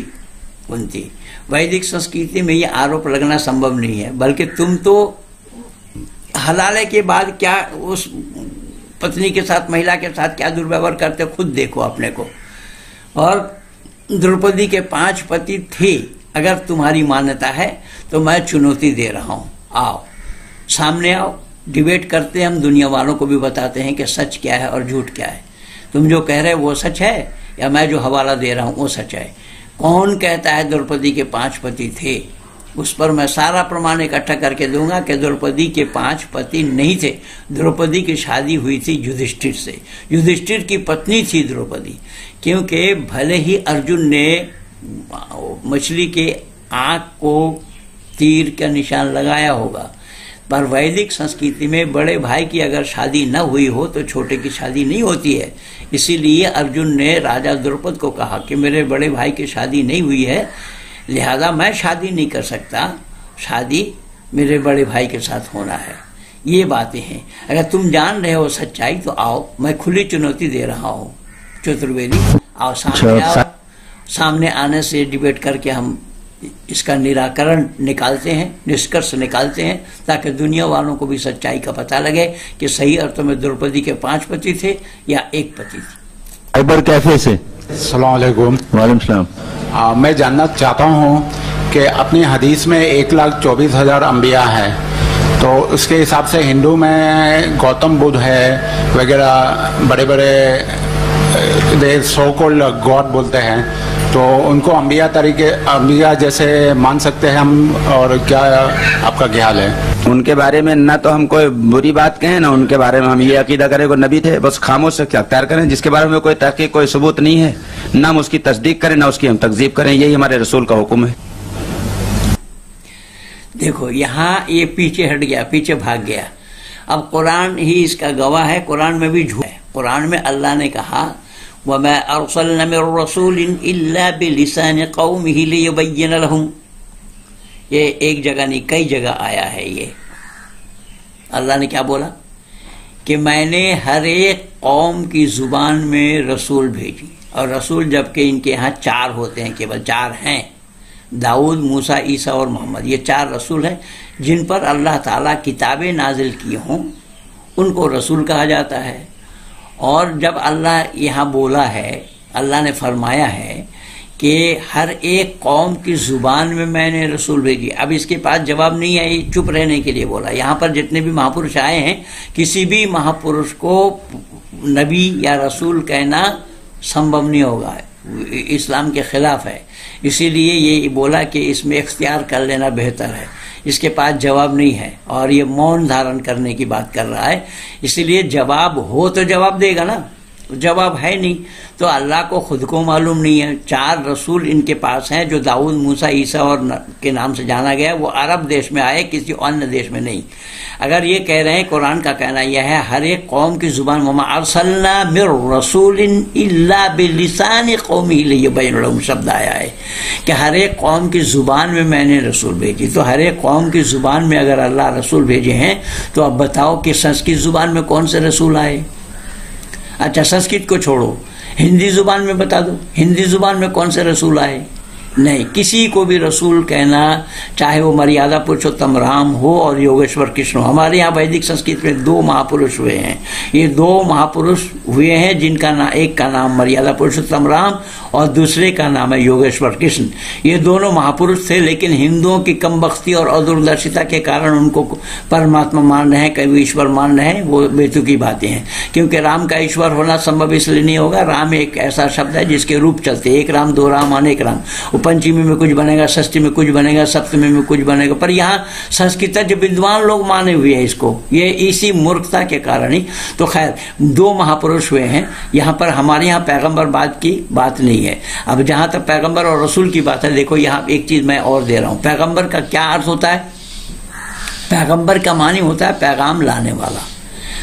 कुंती। वैदिक संस्कृति में ये आरोप लगना संभव नहीं है, बल्कि तुम तो हलाले के बाद क्या उस पत्नी के साथ, महिला के साथ क्या दुर्व्यवहार करते खुद देखो अपने को। और द्रौपदी के 5 पति थे। अगर तुम्हारी मान्यता है तो मैं चुनौती दे रहा हूं, आओ सामने आओ, डिबेट करते हैं। हम दुनिया वालों को भी बताते हैं कि सच क्या है और झूठ क्या है। तुम जो कह रहे हो वो सच है या मैं जो हवाला दे रहा हूं वो सच है? कौन कहता है द्रौपदी के 5 पति थे? उस पर मैं सारा प्रमाण इकट्ठा करके दूंगा कि द्रौपदी के 5 पति नहीं थे। द्रौपदी की शादी हुई थी युधिष्ठिर से। युधिष्ठिर की पत्नी थी द्रौपदी। क्योंकि भले ही अर्जुन ने मछली के आंख को तीर का निशान लगाया होगा, पर वैदिक संस्कृति में बड़े भाई की अगर शादी न हुई हो तो छोटे की शादी नहीं होती है। इसीलिए अर्जुन ने राजा द्रौपद को कहा कि मेरे बड़े भाई की शादी नहीं हुई है, लिहाजा मैं शादी नहीं कर सकता, शादी मेरे बड़े भाई के साथ होना है। ये बातें हैं। अगर तुम जान रहे हो सच्चाई तो आओ, मैं खुली चुनौती दे रहा हूँ। चतुर्वेदी आओ, सामने आओ। सामने आने से डिबेट करके हम इसका निराकरण निकालते हैं, निष्कर्ष निकालते हैं, ताकि दुनिया वालों को भी सच्चाई का पता लगे कि सही अर्थों में द्रौपदी के 5 पति थे या 1 पति थे। साइबर कैफे से अस्सलाम वालेकुम। वालेकुम सलाम। मैं जानना चाहता हूँ कि अपनी हदीस में 1,24,000 अंबिया है, तो उसके हिसाब से हिंदू में गौतम बुद्ध है वगैरह बड़े बड़े सो कॉल्ड गॉड बोलते हैं, तो उनको अंबिया जैसे मान सकते हैं हम, और क्या आपका ख्याल है? उनके बारे में ना तो हम कोई बुरी बात कहें, ना उनके बारे में हम ये अकीदा करें को नबी थे, बस खामोश से अख्तियार करें। जिसके बारे में कोई तहकीक, कोई सबूत नहीं है, ना हम उसकी तस्दीक करें, ना उसकी हम तकजीब करें। यही हमारे रसूल का हुक्म है। देखो यहाँ ये पीछे हट गया, पीछे भाग गया। अब कुरान ही इसका गवाह है। कुरान में भी झूठ है। कुरान में अल्लाह ने कहा वमा अरसलना मिर रसूलिन इल्ला बिलिसान कौमिही लियुबय्यिन लहुम। ये एक जगह नहीं, कई जगह आया है। ये अल्लाह ने क्या बोला कि मैंने हर एक कौम की जुबान में रसूल भेजी। और रसूल जबकि इनके यहाँ 4 होते हैं, केवल 4 हैं, दाऊद, मूसा, ईसा और मोहम्मद। ये 4 रसूल हैं जिन पर अल्लाह ताला किताबें नाजिल की हों, उनको रसूल कहा जाता है। और जब अल्लाह यहाँ बोला है, अल्लाह ने फरमाया है कि हर एक कौम की जुबान में मैंने रसूल भेजी। अब इसके पास जवाब नहीं है, ये चुप रहने के लिए बोला। यहाँ पर जितने भी महापुरुष आए हैं, किसी भी महापुरुष को नबी या रसूल कहना संभव नहीं होगा, इस्लाम के खिलाफ है। इसीलिए ये बोला कि इसमें इख्तियार कर लेना बेहतर है। इसके पास जवाब नहीं है और ये मौन धारण करने की बात कर रहा है। इसीलिए जवाब हो तो जवाब देगा ना, जवाब है नहीं तो अल्लाह को खुद को मालूम नहीं है। 4 रसूल इनके पास हैं जो दाऊद, मूसा, ईसा और के नाम से जाना गया। वो अरब देश में आए, किसी अन्य देश में नहीं। अगर ये कह रहे हैं, कुरान का कहना यह है हर एक कौम की जुबान, वमा अरसलना मिर रसूलिन इल्ला बिलिसान कौमिही लियुबय्यिन लहुम शब्द आया है कि हर एक कौम की जुबान में मैंने रसूल भेजी। तो हर एक कौम की जुबान में अगर अल्लाह रसूल भेजे हैं, तो अब बताओ कि संस्कृत जुबान में कौन से रसूल आए? अच्छा, संस्कृत को छोड़ो, हिंदी जुबान में बता दो, हिंदी जुबान में कौन से रसूल आए? नहीं, किसी को भी रसूल कहना, चाहे वो मर्यादा पुरुषोत्तम राम हो और योगेश्वर कृष्ण हो। हमारे यहाँ वैदिक संस्कृत में 2 महापुरुष हुए हैं। ये 2 महापुरुष हुए हैं जिनका एक का नाम मर्यादा पुरुषोत्तम राम और दूसरे का नाम है योगेश्वर कृष्ण। ये दोनों महापुरुष थे, लेकिन हिंदुओं की कमबख्ती और अदूरदर्शिता के कारण उनको परमात्मा मान रहे हैं, कभी ईश्वर मान रहे हैं, वो बेतुकी बातें हैं। क्योंकि राम का ईश्वर होना संभव इसलिए नहीं होगा। राम एक ऐसा शब्द है जिसके रूप चलते, एक राम, 2 राम, अनेक राम। पंचमी में कुछ बनेगा, षष्ठी में कुछ बनेगा, सप्तमी में कुछ बनेगा, पर यहाँ संस्कृतज्ञ विद्वान लोग माने हुए हैं इसको, ये इसी मूर्खता के कारण ही। तो खैर 2 महापुरुष हुए हैं यहाँ पर। हमारे यहाँ पैगंबरवाद की बात नहीं है। अब जहां तक पैगंबर और रसूल की बात है, देखो यहाँ एक चीज मैं और दे रहा हूं। पैगंबर का क्या अर्थ होता है? पैगंबर का मानी होता है पैगाम लाने वाला।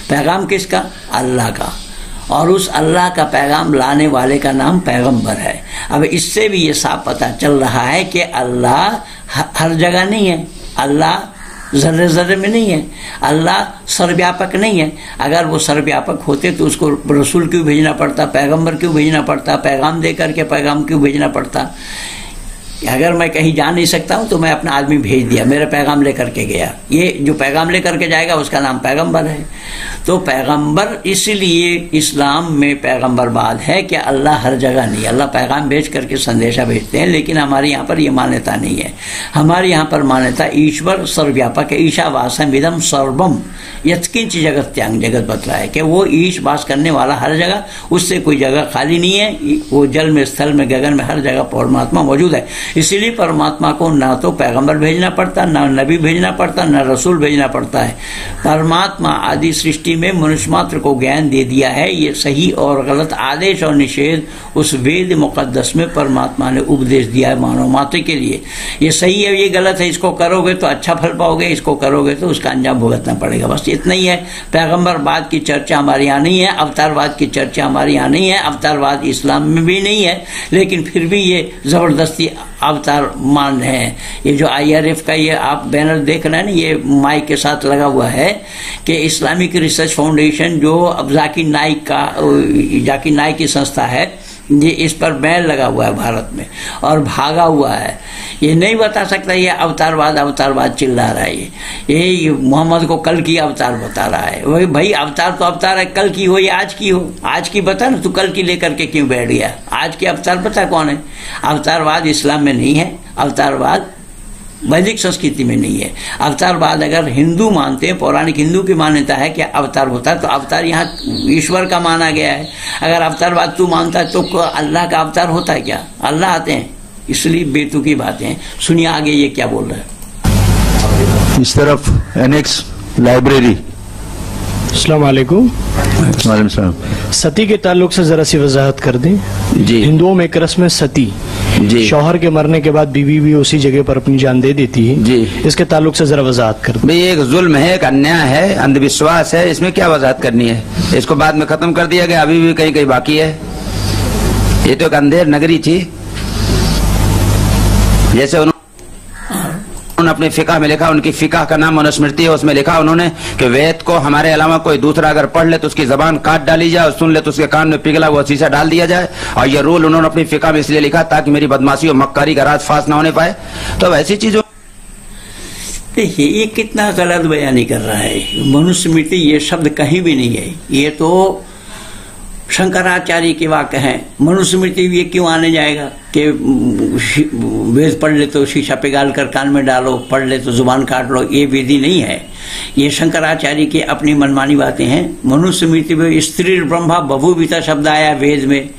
पैगाम किसका? अल्लाह का। और उस अल्लाह का पैगाम लाने वाले का नाम पैगंबर है। अब इससे भी ये साफ पता चल रहा है कि अल्लाह हर जगह नहीं है, अल्लाह जर्रे जर्रे में नहीं है, अल्लाह सर्वव्यापक नहीं है। अगर वो सर्वव्यापक होते तो उसको रसूल क्यों भेजना पड़ता, पैगंबर क्यों भेजना पड़ता, पैगाम दे करके पैगाम क्यों भेजना पड़ता? अगर मैं कहीं जा नहीं सकता हूं तो मैं अपना आदमी भेज दिया, मेरा पैगाम लेकर के गया। ये जो पैगाम लेकर के जाएगा उसका नाम पैगंबर है। तो पैगंबर, इसलिए इस्लाम में पैगंबरवाद है कि अल्लाह हर जगह नहीं, अल्लाह पैगाम भेज करके संदेशा भेजते हैं। लेकिन हमारे यहाँ पर ये मान्यता नहीं है। हमारे यहाँ पर मान्यता ईश्वर सर्वव्यापक है। ईशावासम इदम सर्वम यत्किंच जगत्यांग, जगत बतला है कि वो ईश वास करने वाला हर जगह, उससे कोई जगह खाली नहीं है। वो जल में, स्थल में, गगन में, हर जगह परमात्मा मौजूद है। इसीलिए परमात्मा को ना तो पैगंबर भेजना पड़ता, ना नबी भेजना पड़ता, ना रसूल भेजना पड़ता है। परमात्मा आदि सृष्टि में मनुष्य मात्र को ज्ञान दे दिया है। ये सही और गलत आदेश और निषेध उस वेद मुकद्दस में परमात्मा ने उपदेश दिया है मानव मात्र के लिए। ये सही है, ये गलत है, इसको करोगे तो अच्छा फल पाओगे, इसको करोगे तो उसका अंजाम भुगतना पड़ेगा। बस इतना ही है। पैगंबरवाद की चर्चा हमारे यहाँ नहीं है, अवतारवाद की चर्चा हमारे यहाँ नहीं है, अवतारवाद इस्लाम में भी नहीं है। लेकिन फिर भी ये जबरदस्ती अवतार मान रहे हैं। ये जो IRF का ये आप बैनर देख रहे हैं ना, ये माइक के साथ लगा हुआ है कि इस्लामिक रिसर्च फाउंडेशन, जो अब जाकिर नाइक की संस्था है, ये इस पर बैन लगा हुआ है भारत में और भागा हुआ है। ये नहीं बता सकता ये अवतारवाद चिल्ला रहा है। ये मोहम्मद को कल की अवतार बता रहा है। वही भाई, अवतार तो अवतार है, कल की हो या आज की हो। आज की बता ना, तू कल की लेकर के क्यों बैठ गया? आज के अवतार पता कौन है? अवतारवाद इस्लाम में नहीं है, अवतारवाद वैदिक संस्कृति में नहीं है। अवतारवाद अगर हिंदू मानते हैं, पौराणिक हिंदू की मान्यता है कि अवतार होता है, तो अवतार यहाँ ईश्वर का माना गया है। अगर अवतारवाद तू मानता है तो अल्लाह का अवतार होता है क्या? अल्लाह आते हैं। इसलिए बेतुकी बातें हैं। सुनिए आगे ये क्या बोल रहा है। इस तरफ एनेक्स लाइब्रेरी। अस्सलाम वालेकुम। सती के ताल्लुक से जरा सी वजाहत कर दें। जी। हिंदुओं में एक रस्म है सती। जी। शौहर के मरने के बाद बीवी भी उसी जगह पर अपनी जान दे देती है। जी। इसके ताल्लुक से जरा वजाहत कर दें। भाई एक जुल्म है, एक अन्याय है, अंधविश्वास है, इसमें क्या वजाहत करनी है? इसको बाद में खत्म कर दिया गया, अभी भी कहीं कहीं बाकी है। ये तो एक अंधेर नगरी थी। जैसे उन्होंने अपने फिका में लिखा, उनकी फिका का नाम मनुस्मृति है, उसमें लिखा उन्होंने कि वेद को हमारे अलावा कोई दूसरा अगर पढ़ ले तो उसकी जबान काट डाली जाए, और सुन ले तो उसके कान में पिघला हुआ शीशा डाल दिया जाए। और ये रूल उन्होंने अपनी फिका में इसलिए लिखा ताकि मेरी बदमाशी और मक्कारी का राज फास ना होने पाए। तो ऐसी चीजों, देखिए ये कितना गलत बयानी कर रहा है। मनुस्मृति ये शब्द कहीं भी नहीं है, ये तो शंकराचार्य के वाक्य हैं। मनुस्मृति ये क्यों आने जाएगा कि वेद पढ़ ले तो शीशा पिघाल कर कान में डालो, पढ़ ले तो जुबान काट लो? ये विधि नहीं है। ये शंकराचार्य की अपनी मनमानी बातें हैं। मनुस्मृति में स्त्री ब्रह्मा बभूविता शब्द आया वेद में।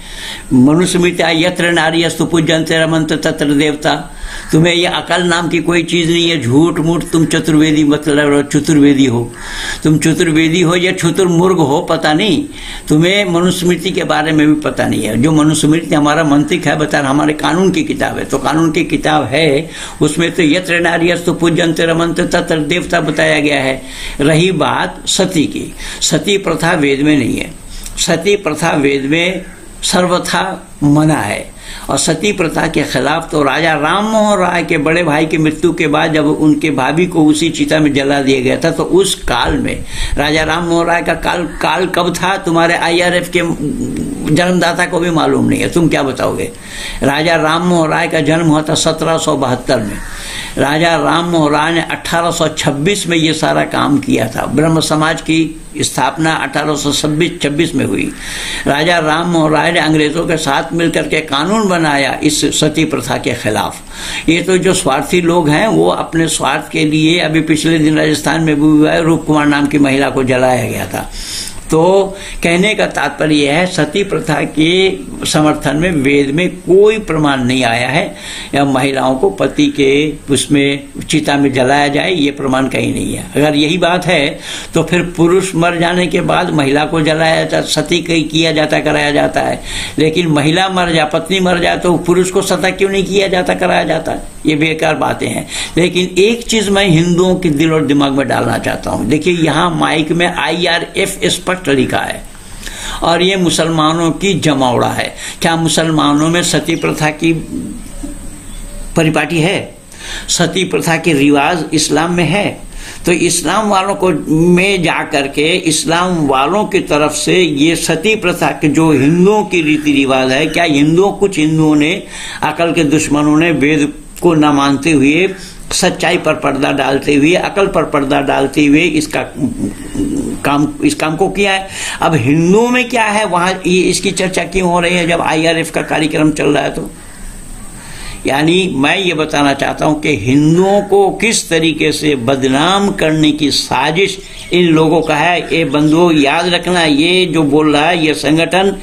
मनुस्मृति आया यत्र नार्यस्तु पूज्यन्ते रमन्ते तत्र देवता। तुम्हें ये अकल नाम की कोई चीज नहीं है। झूठ मूठ तुम चतुर्वेदी मतलब चतुर्वेदी हो, तुम चतुर्वेदी हो या चतुर्मुर्ग हो, पता नहीं। तुम्हें मनुस्मृति के बारे में भी पता नहीं है। जो मनुस्मृति हमारा मंतिक है, बता हमारे कानून की किताब है, तो कानून की किताब है, उसमें तो यत्र नार्यस्तु पूज्यन्ते रमन्ते तत्र देवता बताया गया है। रही बात सती की, सती प्रथा वेद में नहीं है। सती प्रथा वेद में सर्वथा मना है। और सती प्रथा के खिलाफ। तो राजा राम मोहन राय के बड़े भाई की मृत्यु के बाद जब उनके भाभी को उसी चिता में जला दिया गया था, तो उस काल में राजा राम मोहन राय का काल कब था तुम्हारे IRF के जन्मदाता को भी मालूम नहीं है, तुम क्या बताओगे। राजा राम मोहन राय का जन्म हुआ था 1772 में। राजा राम मोहन राय ने 1826 में ये सारा काम किया था। ब्रह्म समाज की स्थापना 1826 में हुई। राजा राम मोहन राय ने अंग्रेजों के साथ मिलकर के कानून बनाया इस सती प्रथा के खिलाफ। ये तो जो स्वार्थी लोग हैं वो अपने स्वार्थ के लिए, अभी पिछले दिन राजस्थान में भी हुआ है, रूप कुमार नाम की महिला को जलाया गया था। तो कहने का तात्पर्य यह है, सती प्रथा के समर्थन में वेद में कोई प्रमाण नहीं आया है, या महिलाओं को पति के उसमें चिता में जलाया जाए, ये प्रमाण कहीं नहीं है। अगर यही बात है तो फिर पुरुष मर जाने के बाद महिला को जलाया जाता, सती किया जाता, कराया जाता है। लेकिन महिला मर जाए, पत्नी मर जाए तो पुरुष को सती क्यों नहीं किया जाता, कराया जाता है? ये बेकार बातें हैं। लेकिन एक चीज मैं हिंदुओं के दिल और दिमाग में डालना चाहता हूं। देखिए, यहां माइक में IRF स्पष्ट लिखा है और ये मुसलमानों की जमावड़ा है। क्या मुसलमानों में सती प्रथा की परिपाटी है? सती प्रथा के रिवाज इस्लाम में है? तो इस्लाम वालों को में जाकर के इस्लाम वालों की तरफ से ये सती प्रथा के जो हिंदुओं की रीति रिवाज है, क्या कुछ हिंदुओं ने, अकल के दुश्मनों ने वेद को न मानते हुए, सच्चाई पर पर्दा डालते हुए, अकल पर पर्दा डालते हुए इस काम को किया है? अब हिंदुओं में क्या है, वहां ये इसकी चर्चा क्यों हो रही है जब IRF का कार्यक्रम चल रहा है? तो यानी मैं ये बताना चाहता हूं कि हिंदुओं को किस तरीके से बदनाम करने की साजिश इन लोगों का है। ये बंधुओं याद रखना, ये जो बोल रहा है ये संगठन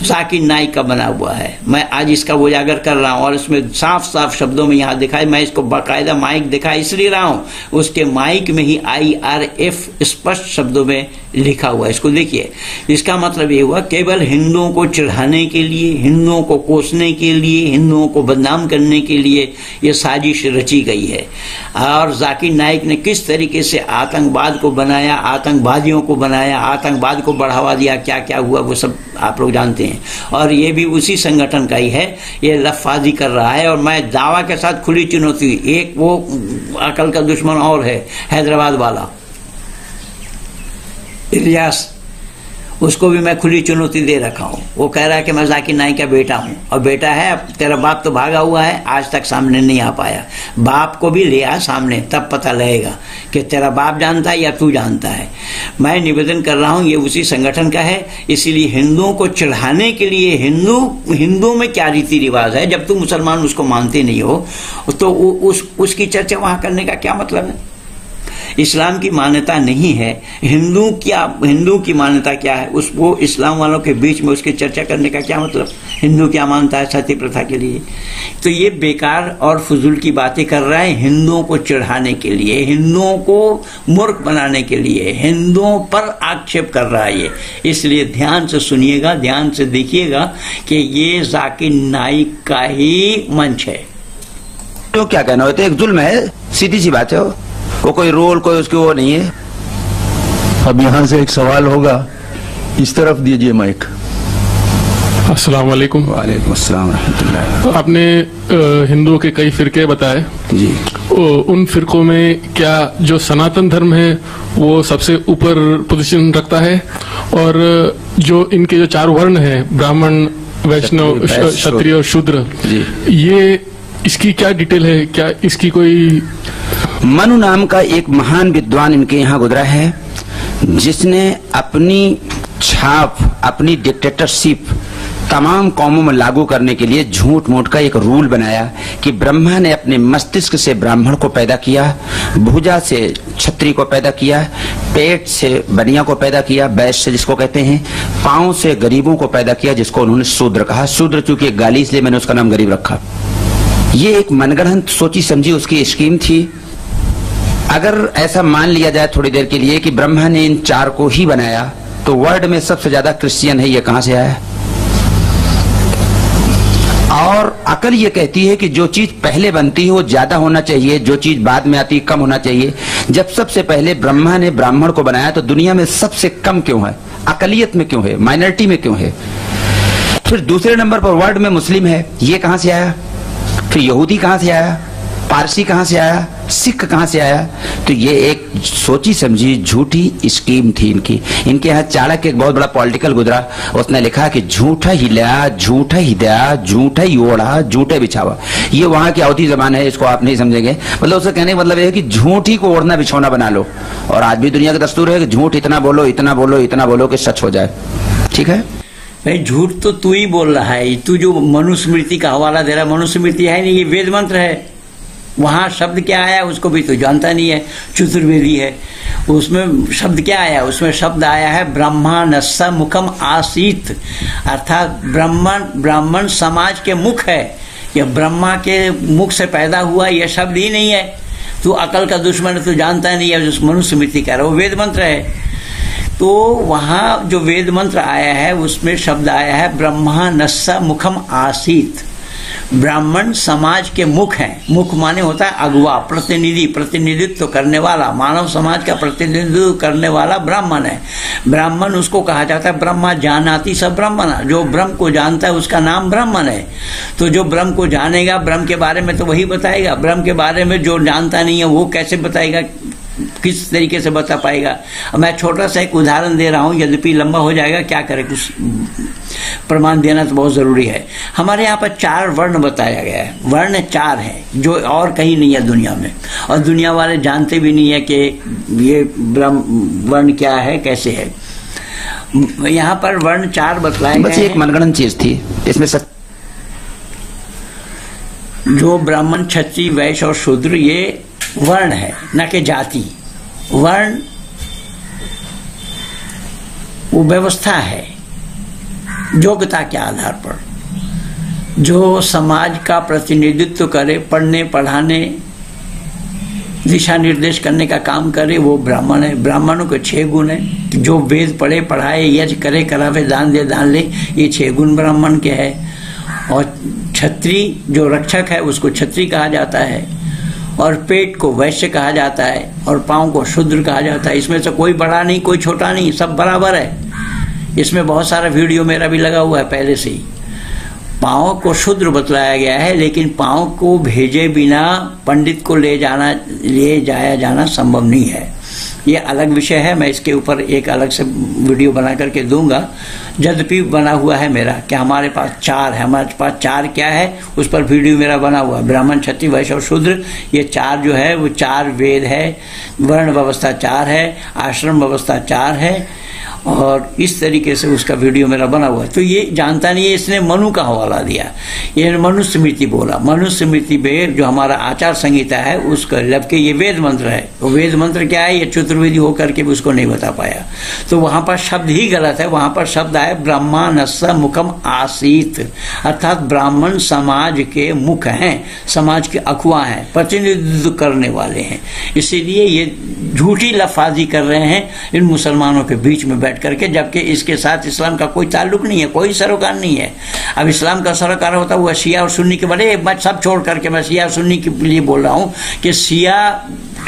जाकिर नाइक का बना हुआ है। मैं आज इसका उजागर कर रहा हूं और इसमें साफ साफ शब्दों में यहां दिखाई, मैं इसको बाकायदा माइक दिखा इसलिए रहा हूं, उसके माइक में ही IRF स्पष्ट शब्दों में लिखा हुआ है। इसको देखिए, इसका मतलब ये हुआ केवल हिंदुओं को चिढ़ाने के लिए, हिंदुओं को कोसने के लिए, हिंदुओं को बदनाम करने के लिए ये साजिश रची गई है। और जाकिर नाइक ने किस तरीके से आतंकवाद को बनाया, आतंकवादियों को बनाया, आतंकवाद को बढ़ावा दिया, क्या क्या हुआ वो सब आप लोग जानते हैं। और ये भी उसी संगठन का ही है, ये लफाजी कर रहा है। और मैं दावा के साथ खुली चुनौती, एक वो अकल का दुश्मन और है हैदराबाद वाला इलियास, उसको भी मैं खुली चुनौती दे रखा हूं। वो कह रहा है कि मैं जाकिर नाइक का बेटा हूं, और बेटा है, अब तेरा बाप तो भागा हुआ है, आज तक सामने नहीं आ पाया। बाप को भी ले आ सामने, तब पता लगेगा कि तेरा बाप जानता है या तू जानता है। मैं निवेदन कर रहा हूं, ये उसी संगठन का है। इसीलिए हिंदुओं को चढ़ाने के लिए, हिंदुओं में क्या रीति रिवाज है, जब तुम मुसलमान उसको मानते नहीं हो तो उसकी चर्चा वहां करने का क्या मतलब है? इस्लाम की मान्यता नहीं है, हिंदू की मान्यता क्या है, उसको इस्लाम वालों के बीच में उसकी चर्चा करने का क्या मतलब? हिंदू क्या मानता है सती प्रथा के लिए? तो ये बेकार और फजूल की बातें कर रहा है, हिंदुओं को चिढ़ाने के लिए, हिंदुओं को मूर्ख बनाने के लिए, हिंदुओं पर आक्षेप कर रहा है ये। इसलिए ध्यान से सुनिएगा, ध्यान से देखिएगा कि ये जाकिर नाइक का ही मंच है। तो क्या कहना होता है, एक जुल्म है, सीधी सी बात है, वो कोई रोल कोई उसकी वो नहीं है। अब यहाँ से एक सवाल होगा, इस तरफ दीजिए माइक। अस्सलाम वालेकुम। वालेकुम अस्सलाम रहमतुल्लाह। आपने हिंदुओं के कई फिरके बताए जी, उन फिरकों में क्या जो सनातन धर्म है वो सबसे ऊपर पोजीशन रखता है, और जो इनके जो 4 वर्ण है, ब्राह्मण, वैष्णव, क्षत्रिय और शूद्र, ये इसकी क्या डिटेल है? क्या इसकी कोई? मनु नाम का एक महान विद्वान इनके यहाँ गुजरा है, जिसने अपनी छाप, अपनी डिक्टेटरशिप तमाम कौमों में लागू करने के लिए झूठ मूठ का एक रूल बनाया कि ब्रह्मा ने अपने मस्तिष्क से ब्राह्मण को पैदा किया, भुजा से क्षत्रिय को पैदा किया, पेट से बनिया को पैदा किया, वैश्य जिसको कहते हैं, पांव से गरीबों को पैदा किया, जिसको उन्होंने शूद्र कहा। शूद्र चूंकि एक गाली, इसलिए मैंने उसका नाम गरीब रखा। ये एक मनगढ़ंत सोची समझी उसकी स्कीम थी। अगर ऐसा मान लिया जाए थोड़ी देर के लिए कि ब्रह्मा ने इन 4 को ही बनाया, तो वर्ल्ड में सबसे ज्यादा क्रिश्चियन है, ये कहां से आया? और अकल ये कहती है कि जो चीज पहले बनती है वो ज्यादा होना चाहिए, जो चीज बाद में आती है कम होना चाहिए। जब सबसे पहले ब्रह्मा ने ब्राह्मण को बनाया तो दुनिया में सबसे कम क्यों है? अकलियत में क्यों है? माइनॉरिटी में क्यों है? फिर दूसरे नंबर पर वर्ड में मुस्लिम है, ये कहां से आया? फिर यहूदी कहां से आया? पारसी कहां से आया? सिख कहां से आया? तो ये एक सोची समझी झूठी स्कीम थी इनकी। इनके यहाँ चाणक्य एक बहुत बड़ा पॉलिटिकल गुजरा, उसने लिखा कि झूठा ही लिया, झूठा ही दिया, झूठा ही ओढ़ा, झूठे बिछावा। ये वहां की अवधि जबान है, इसको आप नहीं समझेंगे। मतलब उसका कहने का मतलब ये है कि झूठ ही को ओढ़ना बिछौना बना लो। और आज भी दुनिया का दस्तूर है कि झूठ इतना बोलो, इतना बोलो, इतना बोलो कि सच हो जाए। ठीक है भाई, झूठ तो तू ही बोल रहा है। तू जो मनुस्मृति का हवाला दे रहा है, मनुस्मृति है नहीं, ये वेद मंत्र है। वहां शब्द क्या आया उसको भी तो जानता नहीं है। चतुर्वेदी है, उसमें शब्द क्या आया? उसमें शब्द आया है ब्रह्मानस्स मुखम आसीत, अर्थात ब्राह्मण समाज के मुख है। यह ब्रह्मा के मुख से पैदा हुआ, यह शब्द ही नहीं है। तू अकल का दुश्मन है, तू जानता नहीं है। जो मनुस्मृति कह रहा है वो वेद मंत्र है। तो वहां जो वेद मंत्र आया है उसमें शब्द आया है ब्रह्मानस्स मुखम आसीत। ब्राह्मण समाज के मुख हैं। मुख माने होता है अगुवा, प्रतिनिधि, प्रतिनिधित्व करने वाला। मानव समाज का प्रतिनिधित्व करने वाला ब्राह्मण है। ब्राह्मण उसको कहा जाता है ब्रह्मा जानाति स ब्राह्मण। जो ब्रह्म को जानता है उसका नाम ब्राह्मण है। तो जो ब्रह्म को जानेगा, ब्रह्म के बारे में तो वही बताएगा। ब्रह्म के बारे में जो जानता नहीं है वो कैसे बताएगा, किस तरीके से बता पाएगा? मैं छोटा सा एक उदाहरण दे रहा हूं, यद्यपि लंबा हो जाएगा, क्या करें, कुछ प्रमाण देना तो बहुत जरूरी है। हमारे यहाँ पर 4 वर्ण बताया गया है। वर्ण 4 है जो और कहीं नहीं है दुनिया में, और दुनिया वाले जानते भी नहीं है कि ये ब्रह्म वर्ण क्या है, कैसे है। यहाँ पर वर्ण 4 बतलाए गए। बस एक मनगणन चीज थी इसमें जो ब्राह्मण, क्षत्रिय, वैश्य और शूद्र ये वर्ण है, न कि जाति। वर्ण वो व्यवस्था है योग्यता के आधार पर, जो समाज का प्रतिनिधित्व करे, पढ़ने पढ़ाने, दिशा निर्देश करने का काम करे, वो ब्राह्मण है। ब्राह्मणों के 6 गुण है। जो वेद पढ़े पढ़ाए, यज्ञ करे करावे, दान दे दान ले, ये 6 गुण ब्राह्मण के है। और क्षत्रिय जो रक्षक है उसको क्षत्रिय कहा जाता है, और पेट को वैश्य कहा जाता है, और पांव को शूद्र कहा जाता है। इसमें से कोई बड़ा नहीं, कोई छोटा नहीं, सब बराबर है। इसमें बहुत सारा वीडियो मेरा भी लगा हुआ है पहले से ही। पांव को शूद्र बतलाया गया है, लेकिन पांव को भेजे बिना पंडित को ले जाया जाना संभव नहीं है। ये अलग विषय है, मैं इसके ऊपर एक अलग से वीडियो बना करके दूंगा। यद्यपि बना हुआ है मेरा, क्या हमारे पास 4 है, हमारे पास 4 क्या है उस पर वीडियो मेरा बना हुआ है। ब्राह्मण, क्षत्रिय, वैश्य और शूद्र, ये 4 जो है वो 4 वेद है। वर्ण व्यवस्था 4 है, आश्रम व्यवस्था 4 है, और इस तरीके से उसका वीडियो मेरा बना हुआ है। तो ये जानता नहीं है, इसने मनु का हवाला दिया। ये मनुस्मृति बोला। मनुस्मृति में जो हमारा आचार संहिता है उसका जबकि ये वेद मंत्र है, तो वेद मंत्र क्या है ये चतुर्वेदी होकर के भी उसको नहीं बता पाया। तो वहां पर शब्द ही गलत है। वहां पर शब्द आए ब्रह्मानस्स मुखम आसीत, अर्थात ब्राह्मण समाज के मुख हैं, समाज के अखुआ हैं, प्रतिनिधित्व करने वाले हैं। इसीलिए ये झूठी लफाजी कर रहे हैं इन मुसलमानों के बीच में बैठ करके, जबकि इसके साथ इस्लाम का कोई ताल्लुक नहीं है, कोई सरोकार नहीं है। अब इस्लाम का सरोकार होता हुआ शिया और सुन्नी के बड़े, मैं सब छोड़ करके मैं शिया और सुन्नी के लिए बोल रहा हूं कि शिया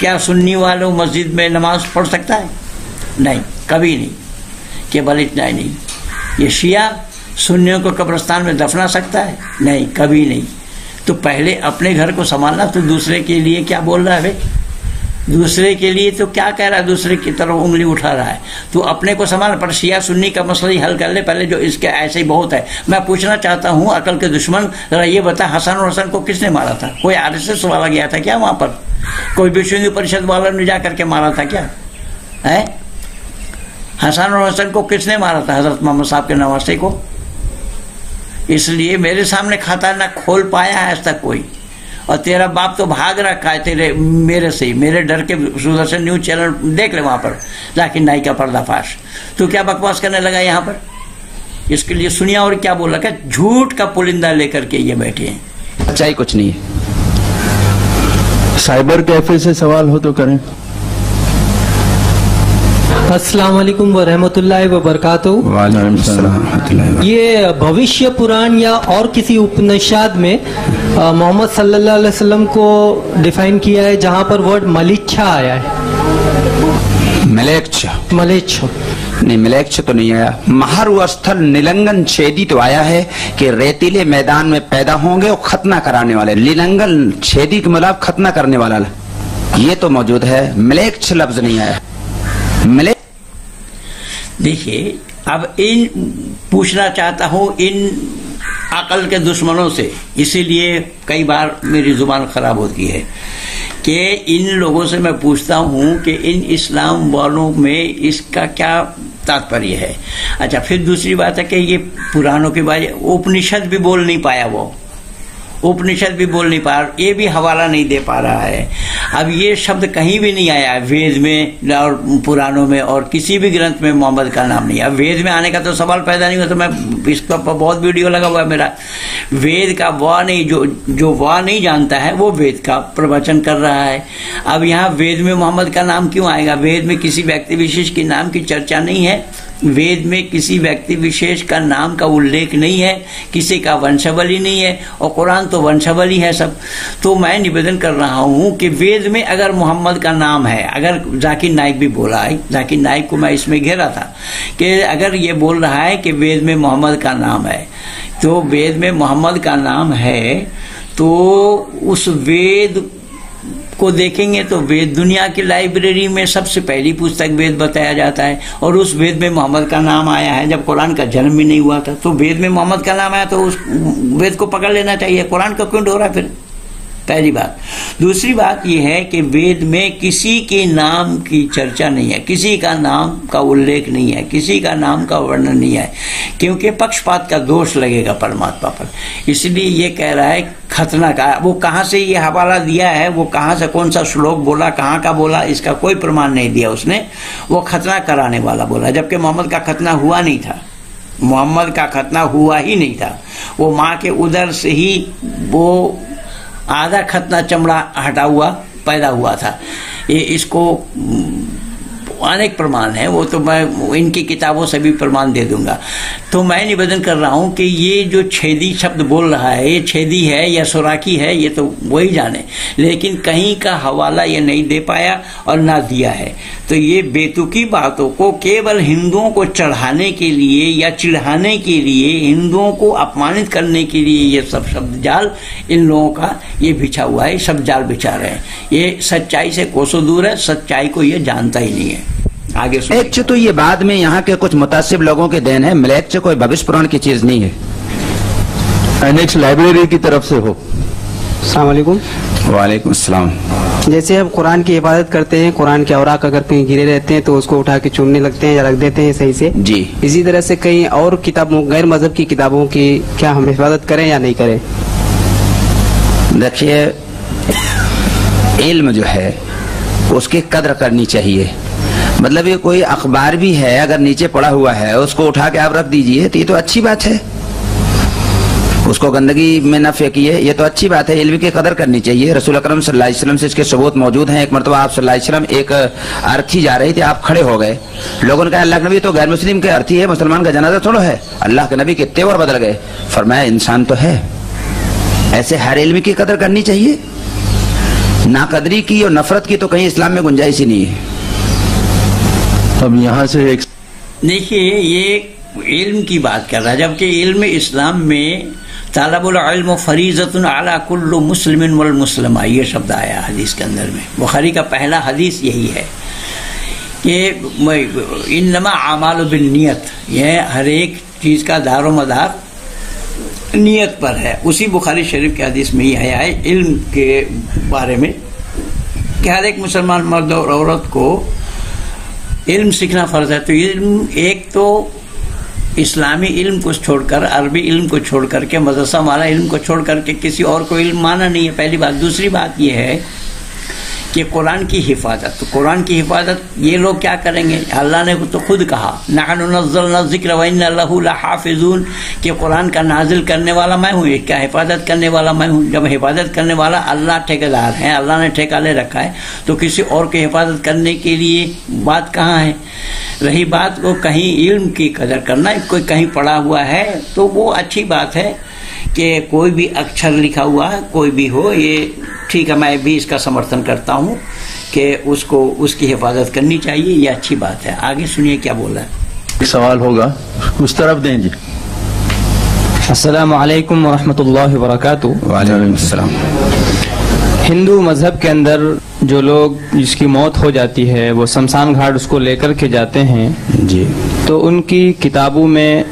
क्या सुन्नी वालों मस्जिद में नमाज पढ़ सकता है? नहीं, कभी नहीं। केवल इतना ही नहीं, ये शिया सुन्नियों को कब्रिस्तान में दफना सकता है? नहीं, कभी नहीं। तो पहले अपने घर को संभालना, तो दूसरे के लिए क्या बोल रहा है भाई? दूसरे के लिए तो क्या कह रहा है, दूसरे की तरफ उंगली उठा रहा है। तो अपने को संभाल, पर शिया सुन्नी का मसला ही हल कर ले पहले, जो इसके ऐसे ही बहुत है। मैं पूछना चाहता हूं अकल के दुश्मन, जरा ये बता, हसन और हसन को किसने मारा था? कोई आरएसएस वाला गया था क्या वहां पर? कोई विश्व हिंदू परिषद वाला ने जा करके मारा था क्या है? हसन और हसन को किसने मारा था? हजरत मोहम्मद साहब के नवासे को। इसलिए मेरे सामने खाता ना खोल पाया है आज तक कोई, और तेरा बाप तो भाग रखा है तेरे मेरे से, मेरे डर के। सुदर्शन न्यूज चैनल देख ले, वहां पर जाकिर नाइक का पर्दाफाश। तो क्या बकवास करने लगा यहाँ पर? इसके लिए सुनिया और क्या बोल रखा है, झूठ का पुलिंदा लेकर के ये बैठे हैं। सच्चाई कुछ नहीं है। साइबर कैफे से सवाल हो तो करें। अस्सलाम वालेकुम व रहमतुल्लाहि व बरकातहू। वालेकुम सलाम। ये भविष्य पुराण या और किसी उपनिषद में मोहम्मद सल्लल्लाहु अलैहि वसल्लम को डिफाइन किया है जहां पर वर्ड मलिच्छा आया है? मलेच्छा। मलेच्छा नहीं, मिलेच्छ तो नहीं आया। महारु स्थल निलंगन छेदी तो आया है कि रेतीले मैदान में पैदा होंगे और खतना कराने वाले। निलंगन छेदी के मतलब खतना करने वाला, ये तो मौजूद है, मिलेच्छ लफ्ज नहीं आया। देखिए, अब इन पूछना चाहता हूं इन अकल के दुश्मनों से, इसीलिए कई बार मेरी जुबान खराब होती है कि इन लोगों से मैं पूछता हूं कि इन इस्लाम वालों में इसका क्या तात्पर्य है। अच्छा, फिर दूसरी बात है कि ये पुराणों के बारे उपनिषद भी बोल नहीं पाया, वो उपनिषद भी बोल नहीं पा रहा, ये भी हवाला नहीं दे पा रहा है। अब ये शब्द कहीं भी नहीं आया वेद में और पुराणों में और किसी भी ग्रंथ में मोहम्मद का नाम नहीं है। अब वेद में आने का तो सवाल पैदा नहीं हुआ, तो मैं इसका बहुत वीडियो लगा हुआ है मेरा। वेद का वाह नहीं, जो वाह नहीं जानता है वो वेद का प्रवचन कर रहा है। अब यहाँ वेद में मोहम्मद का नाम क्यों आएगा? वेद में किसी व्यक्ति विशेष के नाम की चर्चा नहीं है, वेद में किसी व्यक्ति विशेष का नाम का उल्लेख नहीं है, किसी का वंशावली नहीं है, और कुरान तो वंशावली है सब। तो मैं निवेदन कर रहा हूं कि वेद में अगर मोहम्मद का नाम है, अगर जाकिर नाइक भी बोला है, जाकिर नाइक को मैं इसमें घेरा था कि अगर ये बोल रहा है कि वेद में मोहम्मद का नाम है, तो वेद में मोहम्मद का नाम है तो उस वेद को देखेंगे तो वेद दुनिया की लाइब्रेरी में सबसे पहली पुस्तक वेद बताया जाता है, और उस वेद में मोहम्मद का नाम आया है जब कुरान का जन्म भी नहीं हुआ था। तो वेद में मोहम्मद का नाम आया तो उस वेद को पकड़ लेना चाहिए, कुरान का क्यों ढो रहा फिर? पहली बात। दूसरी बात यह है कि वेद में किसी के नाम की चर्चा नहीं है, किसी का नाम का उल्लेख नहीं है, किसी का नाम का वर्णन नहीं है, क्योंकि पक्षपात का दोष लगेगा परमात्मा पर। इसलिए ये कह रहा है खतना का, वो कहाँ से ये हवाला दिया है, वो कहाँ से कौन सा श्लोक बोला, कहाँ का बोला, इसका कोई प्रमाण नहीं दिया उसने। वो खतना कराने वाला बोला, जबकि मोहम्मद का खतना हुआ नहीं था, मोहम्मद का खतना हुआ ही नहीं था। वो माँ के उदर से ही वो आधा खतना चमड़ा हटा हुआ पैदा हुआ था। ये इसको अनेक प्रमाण है, वो तो मैं इनकी किताबों से भी प्रमाण दे दूंगा। तो मैं निवेदन कर रहा हूं कि ये जो छेदी शब्द बोल रहा है, ये छेदी है या सुराकी है, ये तो वही जाने, लेकिन कहीं का हवाला ये नहीं दे पाया और ना दिया है। तो ये बेतुकी बातों को केवल हिंदुओं को चढ़ाने के लिए या चिढ़ाने के लिए, हिंदुओं को अपमानित करने के लिए ये सब शब्द जाल इन लोगों का ये बिछा हुआ है, सब जाल बिछा रहे हैं। ये सच्चाई से कोसों दूर है, सच्चाई को ये जानता ही नहीं है। आगे मिलेच्छ तो ये बाद में यहाँ के कुछ मुतासिब लोगों के देन है, मिलेच्छ कोई भविष्य पुराण की चीज नहीं है। नेक्स्ट लाइब्रेरी की तरफ से हो। अस्सलाम वालेकुम। वालेकुम अस्सलाम। जैसे हम कुरान की हिफाजत करते हैं, कुरान के औराक अगर कहीं गिरे रहते हैं तो उसको उठा के चुनने लगते हैं या रख देते हैं सही से जी। इसी तरह से कई और किताबों, गैर मजहब की किताबों की क्या हम हिफाजत करें या नहीं करें? देखिए, इल्म जो है उसकी कद्र करनी चाहिए। मतलब ये कोई अखबार भी है, अगर नीचे पड़ा हुआ है उसको उठा के आप रख दीजिए तो ये तो अच्छी बात है, उसको गंदगी में न फेंकिए, ये तो अच्छी बात है। इल्म की कदर करनी चाहिए। रसूल अकरम सल्लल्लाहु अलैहि वसल्लम से इसके सबूत मौजूद हैं। एक मरतबा आप सल्लल्लाहु अलैहि वसल्लम एक अर्थी जा रही थी, आप खड़े हो गए, लोगों ने कहा अल्लाह के नबी तो गैर मुस्लिम के अर्थी है, मुसलमान का जनाजा थोड़ा है। अल्लाह के नबी के तेवर बदल गए, फरमाया इंसान तो है। ऐसे हर इल्म की कदर करनी चाहिए, नाकदरी की और नफरत की तो कहीं इस्लाम में गुंजाइश ही नहीं है। अब यहाँ से एक देखिए, ये इल्म की बात कर रहा है, जबकि इल्म इस्लाम में तालबुल इल्म फरीज़तुन अला कुल्लि मुस्लिमिन वल मुस्लिमा, ये शब्द आया हदीस के अंदर में। बुखारी का पहला हदीस यही है कि इन्नमा आमालु बिन्नियत, यह हर एक चीज का दारो मदार नियत पर है। उसी बुखारी शरीफ के हदीस में ही आया है इल्म के बारे में कि हर एक मुसलमान मर्द और औरत को इल्म सीखना फर्ज है। तो इल्म एक तो इस्लामी इल्म को छोड़कर, अरबी इल्म को छोड़ करके, मदरसा वाला इल्म को छोड़ करके किसी और को इल्म माना नहीं है, पहली बात। दूसरी बात यह है कि कुरान की हिफाजत, तो कुरान की हिफाजत ये लोग क्या करेंगे? अल्लाह ने तो खुद कहा नहनु नज़्ज़लना ज़िक्र व इन्ना लहू लहाफ़िज़ून, कि कुरान का नाजिल करने वाला मैं हूँ, क्या हिफाजत करने वाला मैं हूँ। जब हिफाजत करने वाला अल्लाह ठेकेदार है, अल्लाह ने ठेका ले रखा है, तो किसी और की हिफाजत करने के लिए बात कहाँ है? रही बात को कहीं इल्म की कदर करना, कोई कहीं पढ़ा हुआ है तो वो अच्छी बात है कि कोई भी अक्षर लिखा हुआ है, कोई भी हो, ये ठीक है, मैं भी इसका समर्थन करता हूँ कि उसको उसकी हिफाजत करनी चाहिए, ये अच्छी बात है। आगे सुनिए क्या बोला है। सवाल होगा, उस तरफ दें जी। अस्सलामु अलैकुम वरहमतुल्लाहि वबरकातुहू। वालेकुम अस्सलाम। हिंदू मजहब के अंदर जो लोग जिसकी मौत हो जाती है वो शमशान घाट उसको लेकर के जाते हैं जी, तो उनकी किताबों में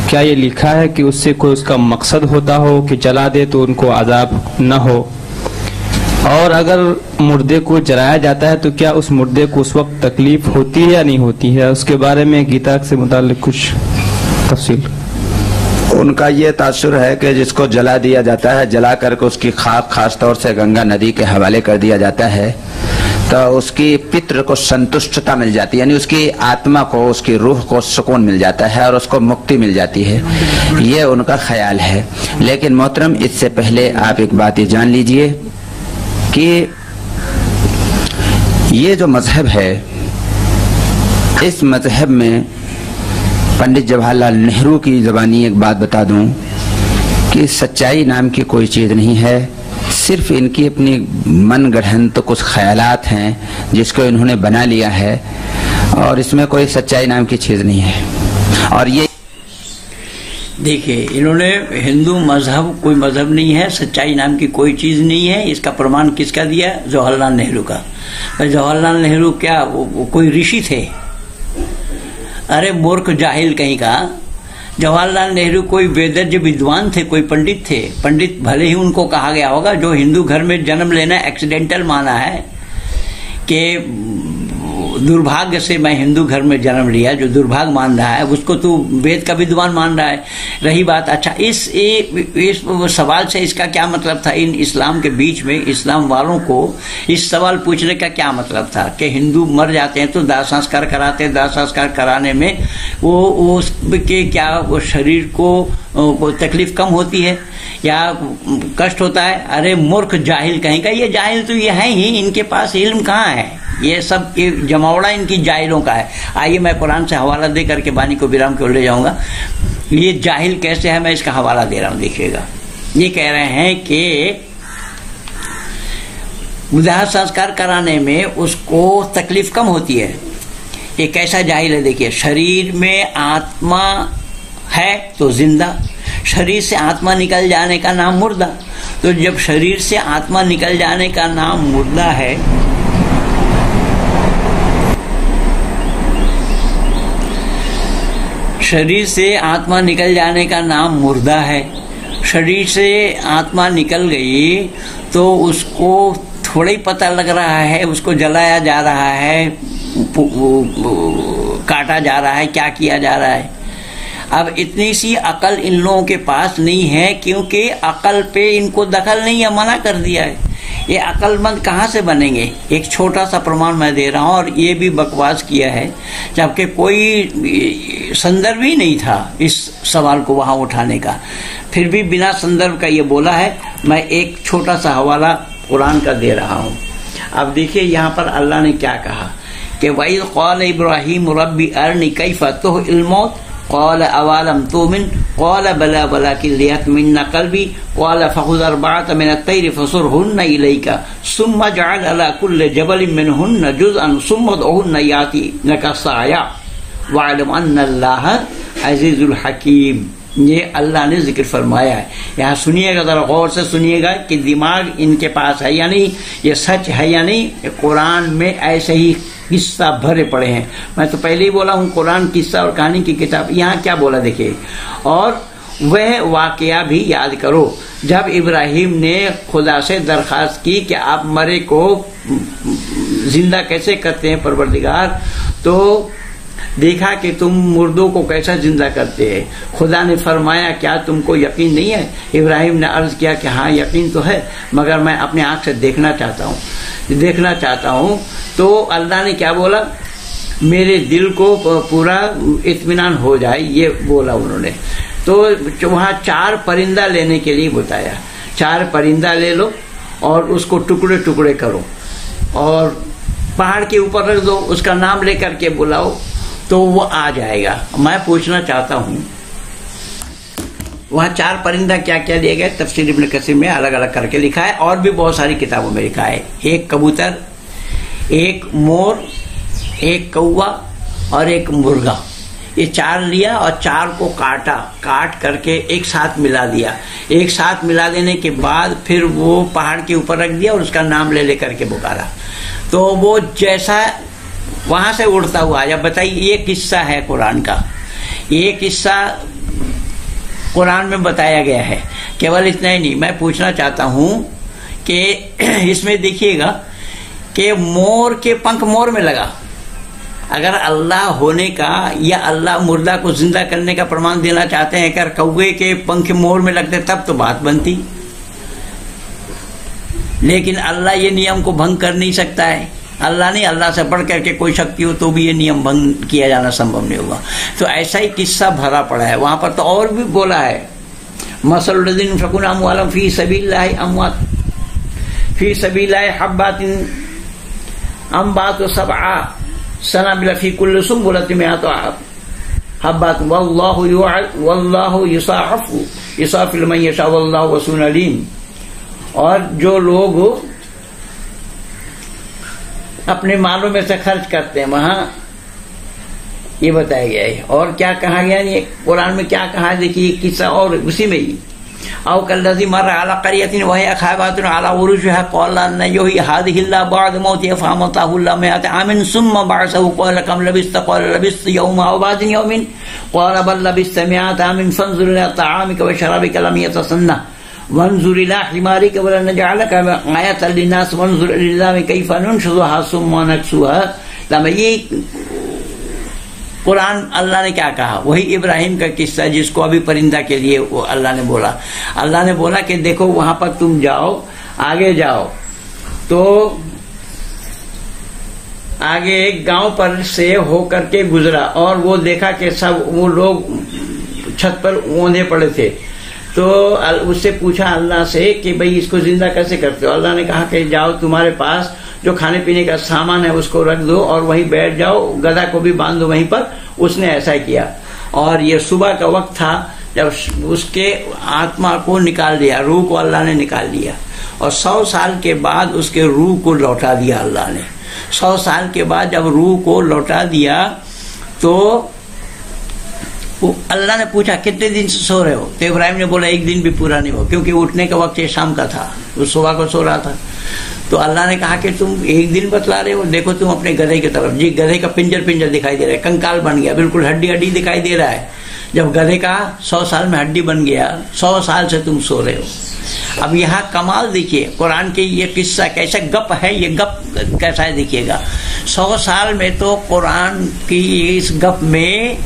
क्या ये लिखा है कि उससे कोई उसका मकसद होता हो कि जला दे तो उनको अजाब न हो? और अगर मुर्दे को जलाया जाता है तो क्या उस मुर्दे को उस वक्त तकलीफ होती है या नहीं होती है? उसके बारे में गीता से मुताल्लिक कुछ तफसील। उनका ये तासुर है कि जिसको जला दिया जाता है, जला करके उसकी खाक खास तौर से गंगा नदी के हवाले कर दिया जाता है, तो उसकी पितृ को संतुष्टता मिल जाती है, यानी उसकी आत्मा को, उसकी रूह को सुकून मिल जाता है और उसको मुक्ति मिल जाती है। ये उनका ख्याल है। लेकिन मोहतरम, इससे पहले आप एक बात ये जान लीजिए कि ये जो मजहब है, इस मजहब में पंडित जवाहरलाल नेहरू की ज़बानी एक बात बता दूं कि सच्चाई नाम की कोई चीज़ नहीं है, सिर्फ इनकी अपनी मन गढ़ंत कुछ ख्यालात हैं जिसको इन्होंने बना लिया है, और इसमें कोई सच्चाई नाम की चीज़ नहीं है। और ये देखिए, इन्होंने हिंदू मजहब कोई मजहब नहीं है, सच्चाई नाम की कोई चीज नहीं है, इसका प्रमाण किसका दिया? जवाहरलाल नेहरू का। जवाहरलाल नेहरू क्या वो कोई ऋषि थे? अरे मूर्ख जाहिल कहीं का। जवाहरलाल नेहरू कोई वेदज्ञ विद्वान थे, कोई पंडित थे। पंडित भले ही उनको कहा गया होगा, जो हिंदू घर में जन्म लेना एक्सीडेंटल माना है कि दुर्भाग्य से मैं हिंदू घर में जन्म लिया, जो दुर्भाग्य मान रहा है उसको तो वेद का विद्वान मान रहा है। रही बात, अच्छा इस सवाल से इसका क्या मतलब था? इन इस्लाम के बीच में इस्लाम वालों को इस सवाल पूछने का क्या मतलब था कि हिंदू मर जाते हैं तो दाह संस्कार कराते हैं, दाह संस्कार कराने में वो के क्या वो शरीर को तकलीफ कम होती है या कष्ट होता है? अरे मूर्ख जाहिल कहीं का। ये जाहिल तो ये है ही, इनके पास इल्म कहाँ है? ये सब जमावड़ा इनकी जाहिलों का है। आइए मैं कुरान से हवाला दे करके वाणी को विराम को ले जाऊंगा। ये जाहिल कैसे है, मैं इसका हवाला दे रहा हूं, देखिएगा। ये कह रहे हैं कि दाह संस्कार कराने में उसको तकलीफ कम होती है। ये कैसा जाहिल है? देखिए, शरीर में आत्मा है तो जिंदा, शरीर से आत्मा निकल जाने का नाम मुर्दा। तो जब शरीर से आत्मा निकल जाने का नाम मुर्दा है, शरीर से आत्मा निकल जाने का नाम मुर्दा है। शरीर से आत्मा निकल गई तो उसको थोड़ा ही पता लग रहा है, उसको जलाया जा रहा है, काटा जा रहा है, क्या किया जा रहा है। अब इतनी सी अकल इन लोगों के पास नहीं है, क्योंकि अकल पे इनको दखल नहीं है, मना कर दिया है। ये अकलमंद कहाँ से बनेंगे? एक छोटा सा प्रमाण मैं दे रहा हूँ, और ये भी बकवास किया है, जबकि कोई संदर्भ ही नहीं था इस सवाल को वहां उठाने का, फिर भी बिना संदर्भ का ये बोला है। मैं एक छोटा सा हवाला कुरान का दे रहा हूँ। अब देखिए यहाँ पर अल्लाह ने क्या कहा कि वही क़ाल इब्राहीम रब्बी अरनी कैफ़ तुहिल मौत क़ाल अवलम तुमिन क़ाल बला वलाकिन लियत्मइन्ना क़ल्बी क़ाल फ़ख़ुज़ अर्बअतम मिन अत-तैर फ़सुरहुन्न इलैका सुम्मा जअल अला कुल्लि जबलिन मिनहुन्न जुज़अन सुम्मा उदउहुन्न यातिनका सअया वअलम अन्नल्लाह अज़ीज़ुल हकीम। ये अल्लाह ने जिक्र फरमाया है। यहाँ सुनिएगा, जरा गौर से सुनिएगा कि दिमाग इनके पास है या नहीं, ये सच है या नहीं। कुरान में ऐसे ही किस्सा भरे पड़े हैं। मैं तो पहले ही बोला हूँ, कुरान किस्सा और कहानी की किताब। यहाँ क्या बोला देखिए, और वह वाकया भी याद करो जब इब्राहिम ने खुदा से दरखास्त की कि आप मरे को जिंदा कैसे करते हैं परवरदिगार, तो देखा कि तुम मुर्दों को कैसा जिंदा करते हैं। खुदा ने फरमाया क्या तुमको यकीन नहीं है? इब्राहिम ने अर्ज किया कि हाँ यकीन तो है, मगर मैं अपने आंख से देखना चाहता हूँ। तो अल्लाह ने क्या बोला? मेरे दिल को पूरा इत्मीनान हो जाए, ये बोला उन्होंने। तो वहाँ 4 परिंदा लेने के लिए बताया। 4 परिंदा ले लो और उसको टुकड़े टुकड़े करो और पहाड़ के ऊपर रख दो, उसका नाम लेकर के बुलाओ तो वो आ जाएगा। मैं पूछना चाहता हूँ, वहाँ 4 परिंदा क्या क्या लिए गए? तफसीर इब्न कसीर में अलग अलग करके लिखा है, और भी बहुत सारी किताबों में लिखा है। एक कबूतर, एक मोर, एक कौवा और एक मुर्गा। ये 4 लिया और 4 को काट करके एक साथ मिला दिया। एक साथ मिला देने के बाद फिर वो पहाड़ के ऊपर रख दिया और उसका नाम ले लेकर के पुकारा। तो वो जैसा वहां से उड़ता हुआ आया। बताइए, ये किस्सा है कुरान का, ये किस्सा कुरान में बताया गया है। केवल इतना ही नहीं, मैं पूछना चाहता हूं कि इसमें देखिएगा कि मोर के पंख मोर में लगा। अगर अल्लाह होने का या अल्लाह मुर्दा को जिंदा करने का प्रमाण देना चाहते हैं, अगर कौवे के पंख मोर में लगते तब तो बात बनती, लेकिन अल्लाह ये नियम को भंग कर नहीं सकता है। अल्लाह नहीं, अल्लाह से बढ़ करके कोई शक्ति हो तो भी ये नियम भंग किया जाना संभव नहीं होगा। तो ऐसा ही किस्सा भरा पड़ा है वहां पर। तो और भी बोला है, मसलुद्दीन फकुन अमवालम फी सबीलिल्लाह अमवात फी सबीलिल्लाह हब्बातिन अम्बात सबआ सनाबिल फी कुल्ल सुंबुलतिन मिअतु हब्बात वल्लाहु युसाफिल मन यशा वल्लाहु वसीउन अलीम। और जो लोग अपने मालों में से खर्च करते हैं, वहां ये बताया गया है। और क्या कहा गया, ये कुरान में क्या कहा, देखिए किस्सा और उसी में ही। औ कल्लज़ी मर्रा अला क़रियतिन वहिय ख़ावियतुन अला उरूशिहा क़ाला न युह्यी हाज़िहिल्लाहु बअद मौतिहा फ़अमातहु अल्लाहु मिअता आमिन सुम्मा बअसहु क़ाला कम लबिस्त क़ाला लबिस्त यौमन औ बअद यौमिन क़ाला बल लबिस्त मिअता आमिन फ़न्ज़ुर इला तआमिका व शराबिका लम यतसन्ना वंजुर इला हिमारिका वलनजअलका आयतन लिन्नास वंजुर इला कैफ़ नुनशिज़ुहा सुम्मा नक्सुहा। तब ये कुरान अल्लाह ने क्या कहा, वही इब्राहिम का किस्सा जिसको अभी परिंदा के लिए वो अल्लाह ने बोला। अल्लाह ने बोला कि देखो वहां पर तुम जाओ, आगे जाओ। तो आगे एक गांव पर से होकर के गुजरा और वो देखा कि सब वो लोग छत पर ओंधे पड़े थे। तो उससे पूछा अल्लाह से कि भाई इसको जिंदा कैसे करते हो। अल्लाह ने कहा कि जाओ, तुम्हारे पास जो खाने पीने का सामान है उसको रख दो और वहीं बैठ जाओ, गधा को भी बांध दो वहीं पर। उसने ऐसा किया और ये सुबह का वक्त था जब उसके आत्मा को निकाल दिया, रूह को अल्लाह ने निकाल दिया। और 100 साल के बाद उसके रूह को लौटा दिया अल्लाह ने। 100 साल के बाद जब रूह को लौटा दिया तो अल्लाह ने पूछा कितने दिन से सो रहे हो। तो इब्राहिम ने बोला एक दिन भी पूरा नहीं हो, क्योंकि उठने का वक्त शाम का था, वो सुबह को सो रहा था। तो अल्लाह ने कहा कि तुम एक दिन बतला रहे हो, देखो तुम अपने गधे की तरफ, जी गधे का पिंजर दिखाई दे रहा है, कंकाल बन गया, बिल्कुल हड्डी दिखाई दे रहा है। जब गधे का 100 साल में हड्डी बन गया, 100 साल से तुम सो रहे हो। अब यहाँ कमाल देखिए कुरान के, ये किस्सा कैसा गप है, ये गप कैसा है देखिएगा। 100 साल में तो कुरान की इस गप में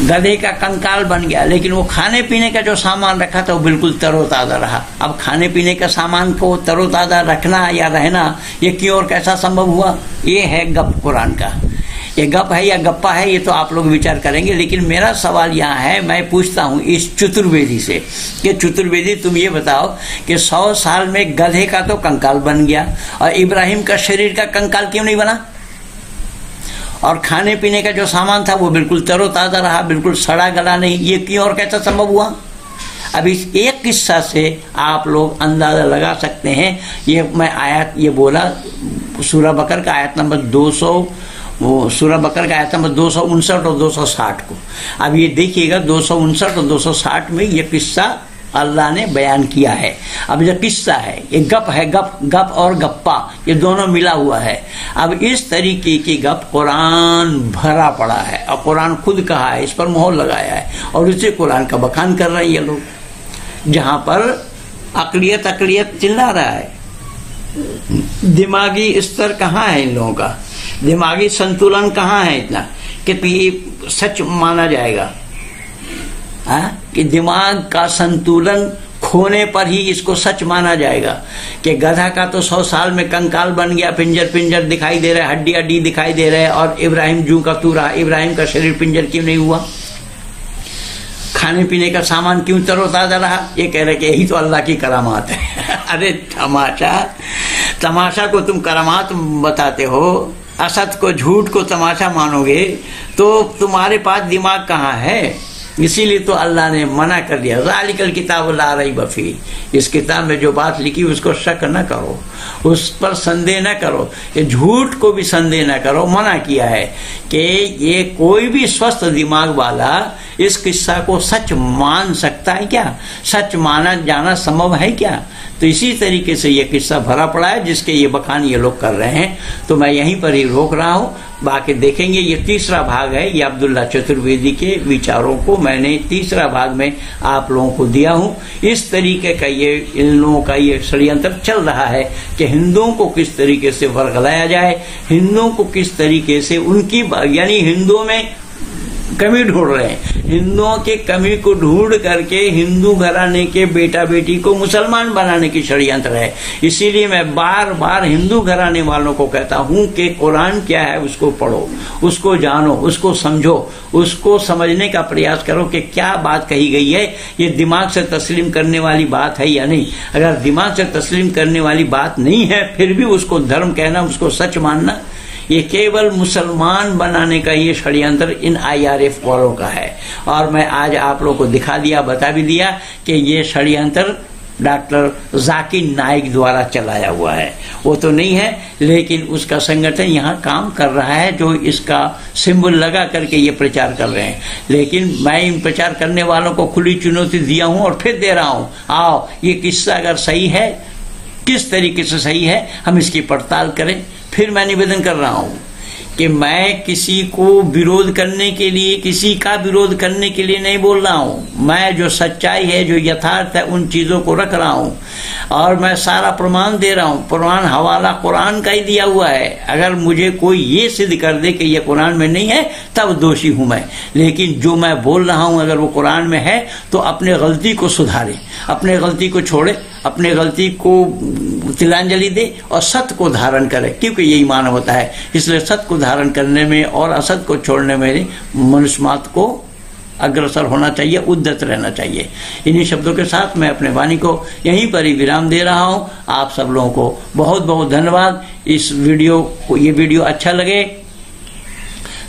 गधे का कंकाल बन गया, लेकिन वो खाने पीने का जो सामान रखा था वो बिल्कुल तरोताजा रहा। अब खाने पीने का सामान को तरोताजा रखना या रहना ये क्यों और कैसा संभव हुआ, ये है गप कुरान का। ये गप है या गप्पा है ये तो आप लोग विचार करेंगे। लेकिन मेरा सवाल यहाँ है, मैं पूछता हूँ इस चतुर्वेदी से कि चतुर्वेदी तुम ये बताओ कि 100 साल में गधे का तो कंकाल बन गया और इब्राहिम का शरीर का कंकाल क्यों नहीं बना, और खाने पीने का जो सामान था वो बिल्कुल तरोताजा रहा, बिल्कुल सड़ा गला नहीं, ये क्यों और कैसा संभव हुआ। अब इस एक किस्सा से आप लोग अंदाजा लगा सकते हैं। ये मैं आयत ये बोला सूरह बकर का आयत नंबर 200, वो सूरह बकर का आयत नंबर 259 और 260 को। अब ये देखिएगा 259 और 260 में ये किस्सा अल्लाह ने बयान किया है। अब जो किस्सा है ये गप है, गप और गप्पा ये दोनों मिला हुआ है। अब इस तरीके की गप कुरान भरा पड़ा है और कुरान खुद कहा है, इस पर मोहर लगाया है और इसे कुरान का बखान कर रहे हैं ये लोग, जहां पर अकलियत चिल्ला रहा है। दिमागी स्तर कहाँ है इन लोगों का, दिमागी संतुलन कहाँ है इतना कि ये सच माना जाएगा कि दिमाग का संतुलन खोने पर ही इसको सच माना जाएगा कि गधा का तो 100 साल में कंकाल बन गया, पिंजर दिखाई दे रहा है, हड्डी दिखाई दे रहा है, और इब्राहिम जू का तू रहा, इब्राहिम का शरीर पिंजर क्यों नहीं हुआ, खाने पीने का सामान क्यों तरोताजा रहा। ये कह रहे कि यही तो अल्लाह की करामात है। अरे तमाशा को तुम करामात बताते हो, असत को झूठ को तमाशा मानोगे तो तुम्हारे पास दिमाग कहाँ है। इसीलिए तो अल्लाह ने मना कर दिया, ज़ालिकल किताब ला रैब फीह, इस किताब में जो बात लिखी उसको शक न करो, उस पर संदेह न करो, ये झूठ को भी संदेह न करो। मना किया है कि ये कोई भी स्वस्थ दिमाग वाला इस किस्सा को सच मान सकता है क्या, सच माना जाना संभव है क्या। तो इसी तरीके से ये किस्सा भरा पड़ा है जिसके ये बखान ये लोग कर रहे हैं। तो मैं यहीं पर ही रोक रहा हूं, बाकी देखेंगे। ये तीसरा भाग है, ये अब्दुल्ला चतुर्वेदी के विचारों को मैंने तीसरा भाग में आप लोगों को दिया हूं। इस तरीके का ये इन लोगों का ये षड्यंत्र चल रहा है कि हिंदुओं को किस तरीके से वर्गलाया जाए, हिंदुओं को किस तरीके से उनकी यानी हिंदुओं में कमी ढूंढ रहे हैं, हिंदुओं के कमी को ढूंढ करके हिंदू घराने के बेटा बेटी को मुसलमान बनाने की षड्यंत्र है। इसीलिए मैं बार बार हिंदू घराने वालों को कहता हूं कि कुरान क्या है उसको पढ़ो, उसको जानो, उसको समझो, उसको समझने का प्रयास करो कि क्या बात कही गई है, ये दिमाग से तस्लीम करने वाली बात है या नहीं। अगर दिमाग से तस्लीम करने वाली बात नहीं है फिर भी उसको धर्म कहना, उसको सच मानना, ये केवल मुसलमान बनाने का ये षड्यंत्र इन IRF वालों का है। और मैं आज आप लोगों को दिखा दिया, बता भी दिया कि ये षड्यंत्र डॉक्टर जाकिर नाइक द्वारा चलाया हुआ है। वो तो नहीं है लेकिन उसका संगठन यहाँ काम कर रहा है जो इसका सिंबल लगा करके ये प्रचार कर रहे हैं। लेकिन मैं इन प्रचार करने वालों को खुली चुनौती दिया हूँ और फिर दे रहा हूँ, आओ ये किस्सा अगर सही है, किस तरीके से सही है, हम इसकी पड़ताल करें। फिर मैं निवेदन कर रहा हूं कि मैं किसी को विरोध करने के लिए, किसी का विरोध करने के लिए नहीं बोल रहा हूं। मैं जो सच्चाई है, जो यथार्थ है, उन चीजों को रख रहा हूं और मैं सारा प्रमाण दे रहा हूं। प्रमाण हवाला कुरान का ही दिया हुआ है। अगर मुझे कोई ये सिद्ध कर दे कि ये कुरान में नहीं है तब दोषी हूं मैं, लेकिन जो मैं बोल रहा हूं अगर वो कुरान में है तो अपने गलती को सुधारे, अपने गलती को छोड़े, अपने गलती को तिलांजलि दे और सत्य को धारण करे, क्योंकि यही ईमान होता है। इसलिए सत्य को धारण करने में और असत्य को छोड़ने में मनुष्य मात्र को अग्रसर होना चाहिए, उद्यत रहना चाहिए। इन्हीं शब्दों के साथ मैं अपने वाणी को यहीं पर ही विराम दे रहा हूं। आप सब लोगों को बहुत बहुत धन्यवाद। इस वीडियो को, ये वीडियो अच्छा लगे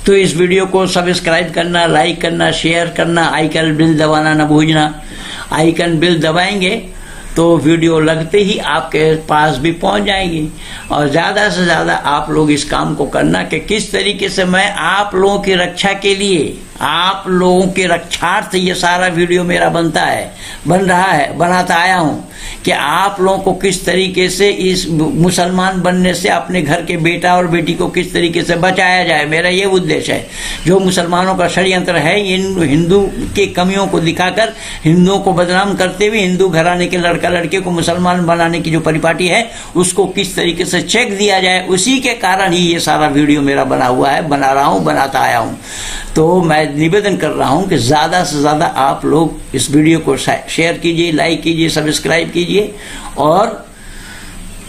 तो इस वीडियो को सब्सक्राइब करना, लाइक करना, शेयर करना, आइकन बिल दबाना न भूलना। आइकन बिल दबाएंगे तो वीडियो लगते ही आपके पास भी पहुंच जाएगी। और ज्यादा से ज्यादा आप लोग इस काम को करना कि किस तरीके से मैं आप लोगों की रक्षा के लिए, आप लोगों के रक्षार्थ ये सारा वीडियो मेरा बनता है, बन रहा है, बनाता आया हूं कि आप लोगों को किस तरीके से इस मुसलमान बनने से अपने घर के बेटा और बेटी को किस तरीके से बचाया जाए। मेरा ये उद्देश्य है। जो मुसलमानों का षड्यंत्र है, इन हिंदू के कमियों को दिखाकर हिंदुओं को बदनाम करते हुए हिंदू घराने के लड़का लड़के को मुसलमान बनाने की जो परिपाटी है उसको किस तरीके से चेक दिया जाए, उसी के कारण ही ये सारा वीडियो मेरा बना हुआ है, बना रहा हूं, बनाता आया हूं। तो मैं निवेदन कर रहा हूं कि ज्यादा से ज्यादा आप लोग इस वीडियो को शेयर कीजिए, लाइक कीजिए, सब्सक्राइब कीजिए और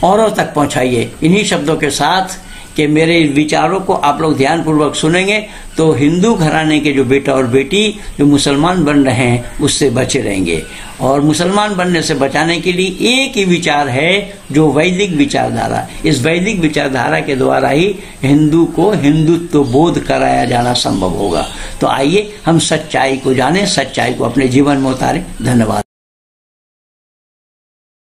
औरों तक पहुंचाइए। इन्हीं शब्दों के साथ कि मेरे विचारों को आप लोग ध्यानपूर्वक सुनेंगे तो हिंदू घराने के जो बेटा और बेटी जो मुसलमान बन रहे हैं उससे बचे रहेंगे। और मुसलमान बनने से बचाने के लिए एक ही विचार है, जो वैदिक विचारधारा। इस वैदिक विचारधारा के द्वारा ही हिंदू को हिंदुत्व बोध कराया जाना संभव होगा। तो आइए हम सच्चाई को जानें, सच्चाई को अपने जीवन में उतारें। धन्यवाद।